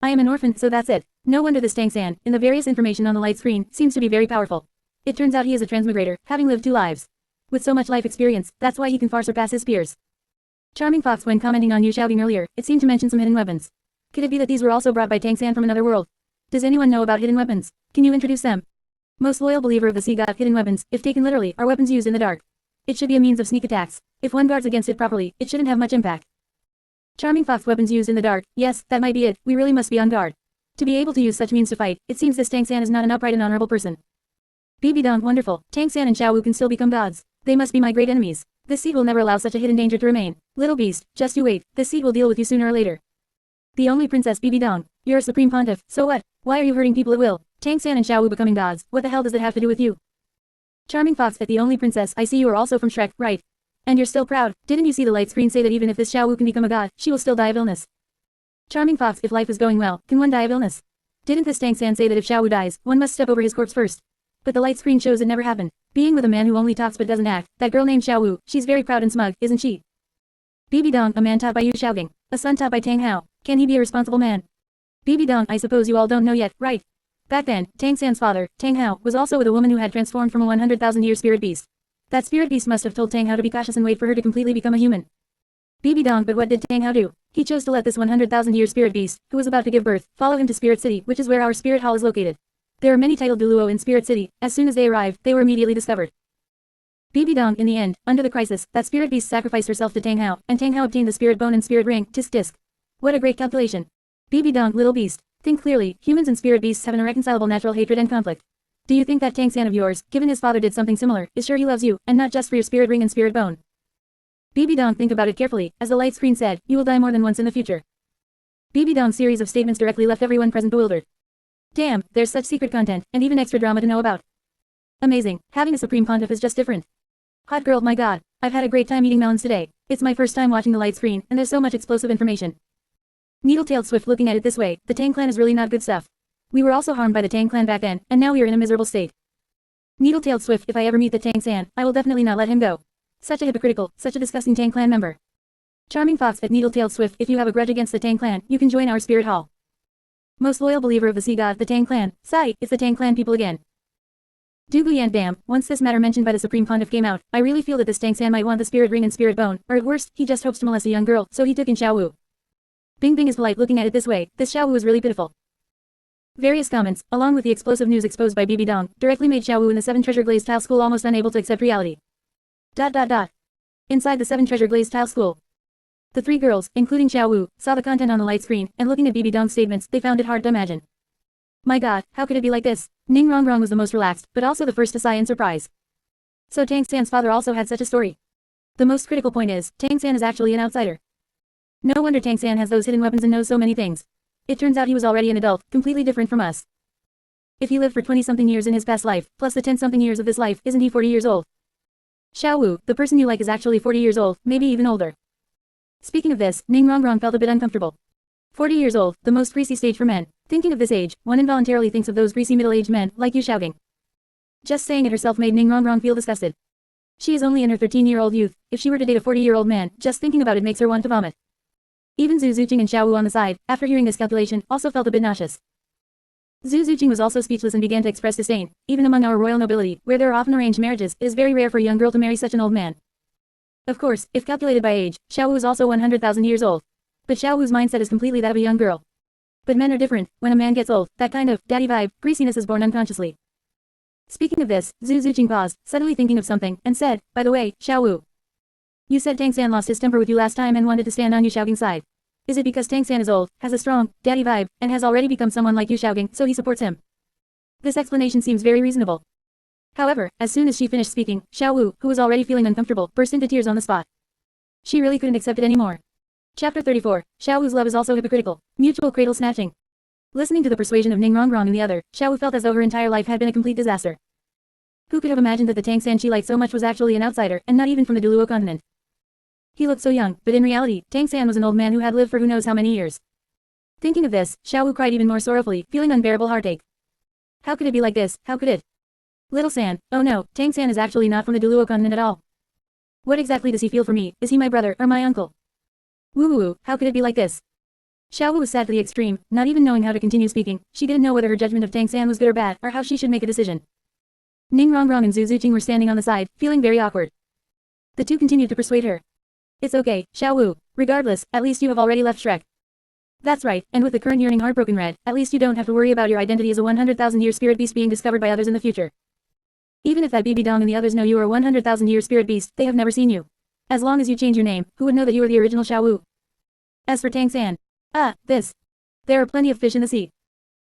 I am an orphan, so that's it. No wonder this Tang-san, in the various information on the light screen, seems to be very powerful. It turns out he is a transmigrator, having lived 2 lives. With so much life experience, that's why he can far surpass his peers. Charming Fox, when commenting on Yu Xiaobing earlier, it seemed to mention some hidden weapons. Could it be that these were also brought by Tang-san from another world? Does anyone know about hidden weapons? Can you introduce them? Most loyal believer of the sea god, hidden weapons, if taken literally, are weapons used in the dark. It should be a means of sneak attacks. If one guards against it properly, it shouldn't have much impact. Charming Fox, weapons used in the dark, yes, that might be it, we really must be on guard. To be able to use such means to fight, it seems this Tang-san is not an upright and honorable person. BB Dong, wonderful, Tang-san and Xiao Wu can still become gods. They must be my great enemies. This seed will never allow such a hidden danger to remain. Little beast, just you wait, this seed will deal with you sooner or later. The only princess, BB Dong. You're a supreme pontiff, so what? Why are you hurting people at will? Tang-san and Xiao Wu becoming gods, what the hell does it have to do with you? Charming Fox, at the only princess, I see you are also from Shrek, right? And you're still proud. Didn't you see the light screen say that even if this Xiao Wu can become a god, she will still die of illness? Charming Fox, if life is going well, can one die of illness? Didn't this Tang-san say that if Xiao Wu dies, one must step over his corpse first? But the light screen shows it never happened. Being with a man who only talks but doesn't act, that girl named Xiao Wu, she's very proud and smug, isn't she? BB Dong, a man taught by Yu Xiaobing, a son taught by Tang Hao. Can he be a responsible man? BB Dong, I suppose you all don't know yet, right? Back then, Tang-san's father, Tang Hao, was also with a woman who had transformed from a 100,000-year spirit beast. That spirit beast must have told Tang Hao to be cautious and wait for her to completely become a human. BB Dong, but what did Tang Hao do? He chose to let this 100,000-year spirit beast, who was about to give birth, follow him to Spirit City, which is where our spirit hall is located. There are many titled Duluo in Spirit City. As soon as they arrived, they were immediately discovered. BB Dong in the end, under the crisis, that spirit beast sacrificed herself to Tang Hao, and Tang Hao obtained the spirit bone and spirit ring, tisk tisk. What a great calculation. BB Dong, little beast. Think clearly, humans and spirit beasts have an irreconcilable natural hatred and conflict. Do you think that Tang San of yours, given his father did something similar, is sure he loves you, and not just for your spirit ring and spirit bone? BB Dong, think about it carefully, as the light screen said, you will die more than once in the future. BB Dong's series of statements directly left everyone present bewildered. Damn, there's such secret content, and even extra drama to know about. Amazing, having a Supreme Pontiff is just different. Hot girl, my god, I've had a great time eating melons today. It's my first time watching the light screen, and there's so much explosive information. Needle-tailed Swift looking at it this way, the Tang clan is really not good stuff. We were also harmed by the Tang clan back then, and now we are in a miserable state. Needle-tailed Swift, if I ever meet the Tang San, I will definitely not let him go. Such a hypocritical, such a disgusting Tang clan member. Charming Fox at Needle-tailed Swift, if you have a grudge against the Tang clan, you can join our spirit hall. Most loyal believer of the sea god, the Tang clan. Sigh, it's the Tang clan people again. Duguyan damn, once this matter mentioned by the Supreme Pontiff came out, I really feel that this Tang San might want the spirit ring and spirit bone, or at worst, he just hopes to molest a young girl, so he took in Xiao Wu. Bing Bing is polite looking at it this way, this Xiao Wu is really pitiful. Various comments, along with the explosive news exposed by BB Dong, directly made Xiao Wu in the 7 Treasure Glazed Tile School almost unable to accept reality. Inside the 7 Treasure Glazed Tile School. The 3 girls, including Xiao Wu, saw the content on the light screen, and looking at BB Dong's statements, they found it hard to imagine. My god, how could it be like this? Ning-Rong was the most relaxed, but also the first to sigh in surprise. So Tang San's father also had such a story. The most critical point is, Tang San is actually an outsider. No wonder Tang San has those hidden weapons and knows so many things. It turns out he was already an adult, completely different from us. If he lived for 20-something years in his past life, plus the 10-something years of this life, isn't he 40 years old? Xiao Wu, the person you like is actually 40 years old, maybe even older. Speaking of this, Ning-Rong felt a bit uncomfortable. 40 years old, the most greasy stage for men. Thinking of this age, one involuntarily thinks of those greasy middle-aged men, like Yu Xiaogang. Just saying it herself made Ning-Rong feel disgusted. She is only in her 13-year-old youth. If she were to date a 40-year-old man, just thinking about it makes her want to vomit. Even Zhu Zuqing and Xiao Wu on the side, after hearing this calculation, also felt a bit nauseous. Zhu Zuqing was also speechless and began to express disdain. Even among our royal nobility, where there are often arranged marriages, it is very rare for a young girl to marry such an old man. Of course, if calculated by age, Xiao Wu is also 100,000 years old. But Xiao Wu's mindset is completely that of a young girl. But men are different. When a man gets old, that kind of daddy vibe, greasiness is born unconsciously. Speaking of this, Zhu Zuqing paused, suddenly thinking of something, and said, by the way, Xiao Wu. You said Tang San lost his temper with you last time and wanted to stand on Yu Xiaogang's side. Is it because Tang San is old, has a strong, daddy vibe, and has already become someone like Yu Xiaogang, so he supports him? This explanation seems very reasonable. However, as soon as she finished speaking, Xiao Wu, who was already feeling uncomfortable, burst into tears on the spot. She really couldn't accept it anymore. Chapter 34, Xiao Wu's love is also hypocritical. Mutual cradle snatching. Listening to the persuasion of Ning-Rong and the other, Xiao Wu felt as though her entire life had been a complete disaster. Who could have imagined that the Tang San she liked so much was actually an outsider, and not even from the Duluo continent? He looked so young, but in reality, Tang San was an old man who had lived for who knows how many years. Thinking of this, Xiao Wu cried even more sorrowfully, feeling unbearable heartache. How could it be like this? How could it? Little San, oh no, Tang San is actually not from the Duluo continent at all. What exactly does he feel for me? Is he my brother, or my uncle? Woo, how could it be like this? Xiao Wu was sad to the extreme, not even knowing how to continue speaking. She didn't know whether her judgment of Tang San was good or bad, or how she should make a decision. Ning-Rong and Zhu Zuqing were standing on the side, feeling very awkward. The two continued to persuade her. It's okay, Xiao Wu. Regardless, at least you have already left Shrek. That's right, and with the current yearning heartbroken red, at least you don't have to worry about your identity as a 100,000-year spirit beast being discovered by others in the future. Even if that BB Dong and the others know you are a 100,000-year spirit beast, they have never seen you. As long as you change your name, who would know that you are the original Xiao Wu? As for Tang San. There are plenty of fish in the sea.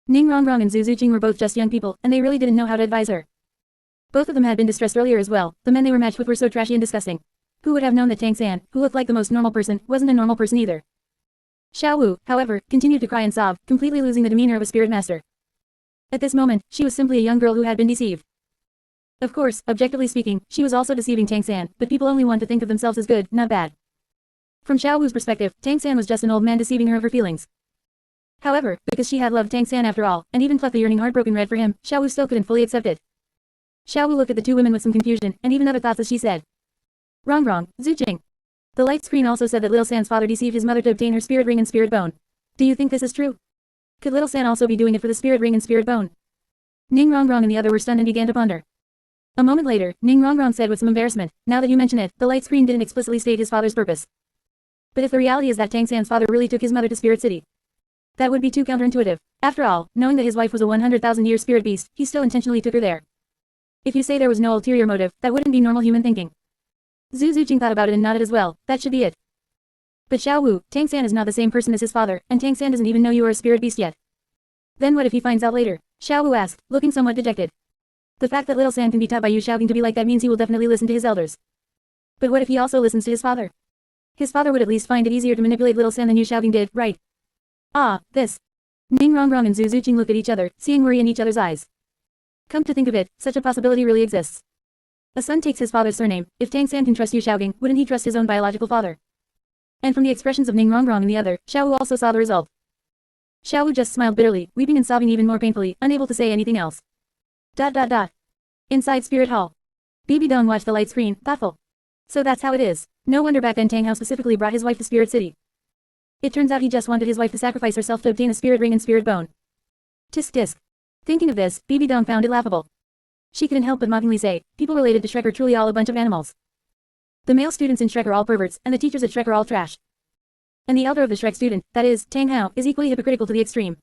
Ning-Rong and Zhu Zuqing were both just young people, and they really didn't know how to advise her. Both of them had been distressed earlier as well. The men they were matched with were so trashy and disgusting. Who would have known that Tang San, who looked like the most normal person, wasn't a normal person either? Xiao Wu, however, continued to cry and sob, completely losing the demeanor of a spirit master. At this moment, she was simply a young girl who had been deceived. Of course, objectively speaking, she was also deceiving Tang San, but people only want to think of themselves as good, not bad. From Xiao Wu's perspective, Tang San was just an old man deceiving her of her feelings. However, because she had loved Tang San after all, and even plucked the yearning heartbroken red for him, Xiao Wu still couldn't fully accept it. Xiao Wu looked at the two women with some confusion, and even other thoughts as she said. Wrong, Zuqing. The light screen also said that Little San's father deceived his mother to obtain her spirit ring and spirit bone. Do you think this is true? Could Little San also be doing it for the spirit ring and spirit bone? Ning-Rong and the other were stunned and began to ponder. A moment later, Ning-Rong said with some embarrassment, now that you mention it, the light screen didn't explicitly state his father's purpose. But if the reality is that Tang San's father really took his mother to Spirit City, that would be too counterintuitive. After all, knowing that his wife was a 100,000-year spirit beast, he still intentionally took her there. If you say there was no ulterior motive, that wouldn't be normal human thinking. Zhu Zuqing thought about it and nodded as well, that should be it. But Xiao Wu, Tang-san is not the same person as his father, and Tang-san doesn't even know you are a spirit beast yet. Then what if he finds out later? Xiao Wu asked, looking somewhat dejected. The fact that little San can be taught by Yu Xiaogang to be like that means he will definitely listen to his elders. But what if he also listens to his father? His father would at least find it easier to manipulate little San than Yu Xiaogang did, right? Ah, this. Ning Rongrong and Zhu Zuqing look at each other, seeing worry in each other's eyes. Come to think of it, such a possibility really exists. A son takes his father's surname. If Tang-san can trust Yu Xiaogang, wouldn't he trust his own biological father? And from the expressions of Ning Rongrong and the other, Xiao Wu also saw the result. Xiao Wu just smiled bitterly, weeping and sobbing even more painfully, unable to say anything else. ... Inside Spirit Hall. Bibi Dong watched the light screen, thoughtful. So that's how it is. No wonder back then Tang Hao specifically brought his wife to Spirit City. It turns out he just wanted his wife to sacrifice herself to obtain a spirit ring and spirit bone. Tisk tisk. Thinking of this, Bibi Dong found it laughable. She couldn't help but mockingly say, people related to Shrek are truly all a bunch of animals. The male students in Shrek are all perverts, and the teachers at Shrek are all trash. And the elder of the Shrek student, that is, Tang Hao, is equally hypocritical to the extreme.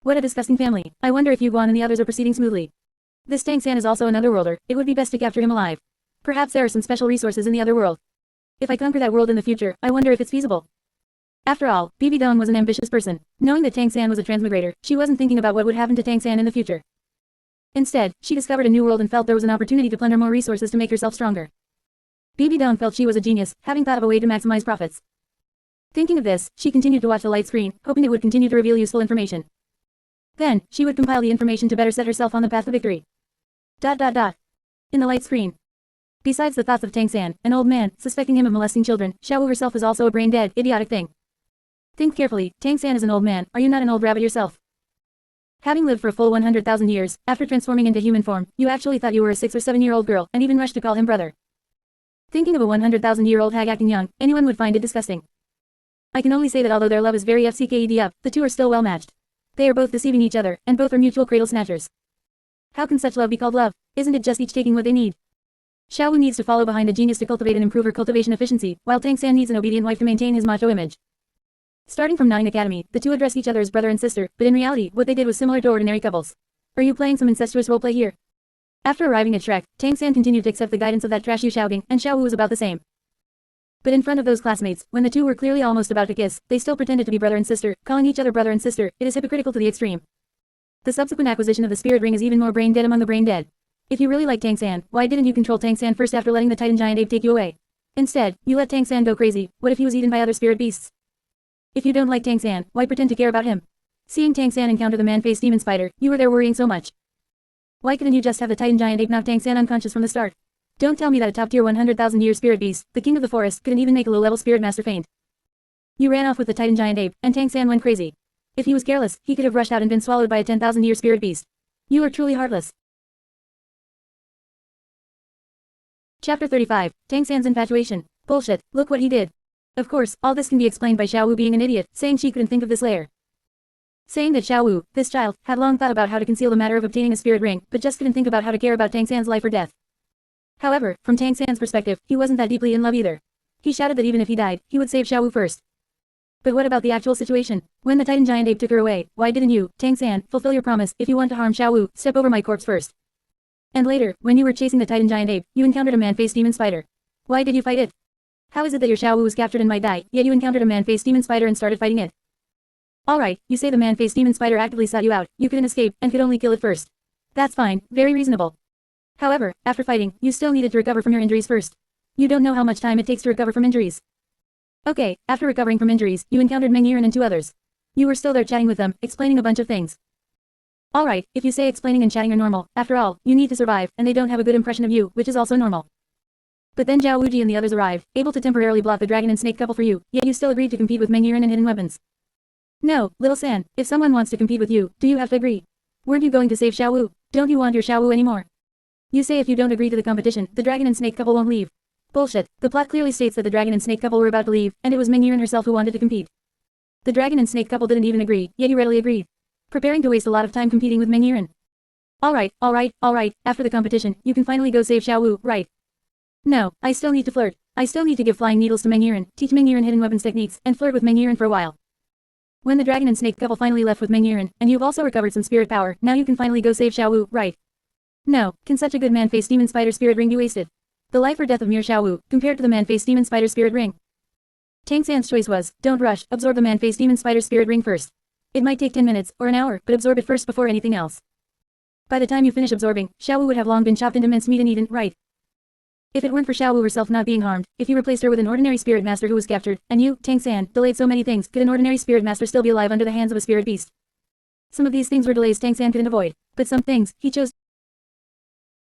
What a disgusting family. I wonder if Yu Guan and the others are proceeding smoothly. This Tang-san is also another worlder, it would be best to capture him alive. Perhaps there are some special resources in the other world. If I conquer that world in the future, I wonder if it's feasible. After all, Bibi Dong was an ambitious person. Knowing that Tang-san was a transmigrator, she wasn't thinking about what would happen to Tang-san in the future. Instead, she discovered a new world and felt there was an opportunity to plunder more resources to make herself stronger. Bibi Dong felt she was a genius, having thought of a way to maximize profits. Thinking of this, she continued to watch the light screen, hoping it would continue to reveal useful information. Then, she would compile the information to better set herself on the path to victory. In the light screen. Besides the thoughts of Tang-san, an old man, suspecting him of molesting children, Xiao Wu herself is also a brain-dead, idiotic thing. Think carefully, Tang-san is an old man, are you not an old rabbit yourself? Having lived for a full 100,000 years, after transforming into human form, you actually thought you were a 6 or 7-year-old girl, and even rushed to call him brother. Thinking of a 100,000-year-old hag acting young, anyone would find it disgusting. I can only say that although their love is very FCKED up, the two are still well matched. They are both deceiving each other, and both are mutual cradle snatchers. How can such love be called love? Isn't it just each taking what they need? Xiao Wu needs to follow behind a genius to cultivate and improve her cultivation efficiency, while Tang-san needs an obedient wife to maintain his macho image. Starting from N.A.N Academy, the two addressed each other as brother and sister, but in reality, what they did was similar to ordinary couples. Are you playing some incestuous roleplay here? After arriving at Shrek, Tang-san continued to accept the guidance of that trash Yu Xiaogang, and Xiao Wu was about the same. But in front of those classmates, when the two were clearly almost about to kiss, they still pretended to be brother and sister, calling each other brother and sister. It is hypocritical to the extreme. The subsequent acquisition of the spirit ring is even more brain dead among the brain dead. If you really like Tang-san, why didn't you control Tang-san first after letting the Titan Giant Ape take you away? Instead, you let Tang-san go crazy. What if he was eaten by other spirit beasts? If you don't like Tang-san, why pretend to care about him? Seeing Tang-san encounter the man-faced demon spider, you were there worrying so much. Why couldn't you just have the Titan Giant Ape knock Tang-san unconscious from the start? Don't tell me that a top-tier 100,000-year spirit beast, the king of the forest, couldn't even make a low-level spirit master faint. You ran off with the Titan Giant Ape, and Tang-san went crazy. If he was careless, he could have rushed out and been swallowed by a 10,000-year spirit beast. You are truly heartless. Chapter 35, Tang-san's infatuation. Bullshit, look what he did. Of course, all this can be explained by Xiao Wu being an idiot, saying she couldn't think of this layer. Saying that Xiao Wu, this child, had long thought about how to conceal the matter of obtaining a spirit ring, but just couldn't think about how to care about Tang-san's life or death. However, from Tang-san's perspective, he wasn't that deeply in love either. He shouted that even if he died, he would save Xiao Wu first. But what about the actual situation? When the Titan Giant Ape took her away, why didn't you, Tang-san, fulfill your promise? If you want to harm Xiao Wu, step over my corpse first. And later, when you were chasing the Titan Giant Ape, you encountered a man-faced demon spider. Why did you fight it? How is it that your Xiao Wu was captured and might die, yet you encountered a man-faced demon spider and started fighting it? Alright, you say the man-faced demon spider actively sought you out, you couldn't escape, and could only kill it first. That's fine, very reasonable. However, after fighting, you still needed to recover from your injuries first. You don't know how much time it takes to recover from injuries. Okay, after recovering from injuries, you encountered N.A.N and 2 others. You were still there chatting with them, explaining a bunch of things. Alright, if you say explaining and chatting are normal, after all, you need to survive, and they don't have a good impression of you, which is also normal. But then Zhao Wuji and the others arrived, able to temporarily block the dragon and snake couple for you, yet you still agreed to compete with N.A.N and hidden weapons. No, little San, if someone wants to compete with you, do you have to agree? Weren't you going to save Xiao Wu? Don't you want your Xiao Wu anymore? You say if you don't agree to the competition, the dragon and snake couple won't leave. Bullshit, the plot clearly states that the dragon and snake couple were about to leave, and it was N.A.N herself who wanted to compete. The dragon and snake couple didn't even agree, yet you readily agreed. Preparing to waste a lot of time competing with N.A.N. Alright, after the competition, you can finally go save Xiao Wu, right? No, I still need to flirt. I still need to give flying needles to N.A.N, teach N.A.N hidden weapons techniques, and flirt with N.A.N for a while. When the dragon and snake couple finally left with N.A.N, and you've also recovered some spirit power, now you can finally go save Xiao Wu, right? No, can such a good man-faced demon spider spirit ring be wasted? The life or death of mere Xiaowu, compared to the man-faced demon spider spirit ring. Tang San's choice was, don't rush, absorb the man-faced demon spider spirit ring first. It might take 10 minutes, or an hour, but absorb it first before anything else. By the time you finish absorbing, Xiaowu would have long been chopped into minced meat and eaten, right? If it weren't for Xiaowu herself not being harmed, if you replaced her with an ordinary spirit master who was captured, and you, Tang San, delayed so many things, could an ordinary spirit master still be alive under the hands of a spirit beast? Some of these things were delays Tang San couldn't avoid, but some things, he chose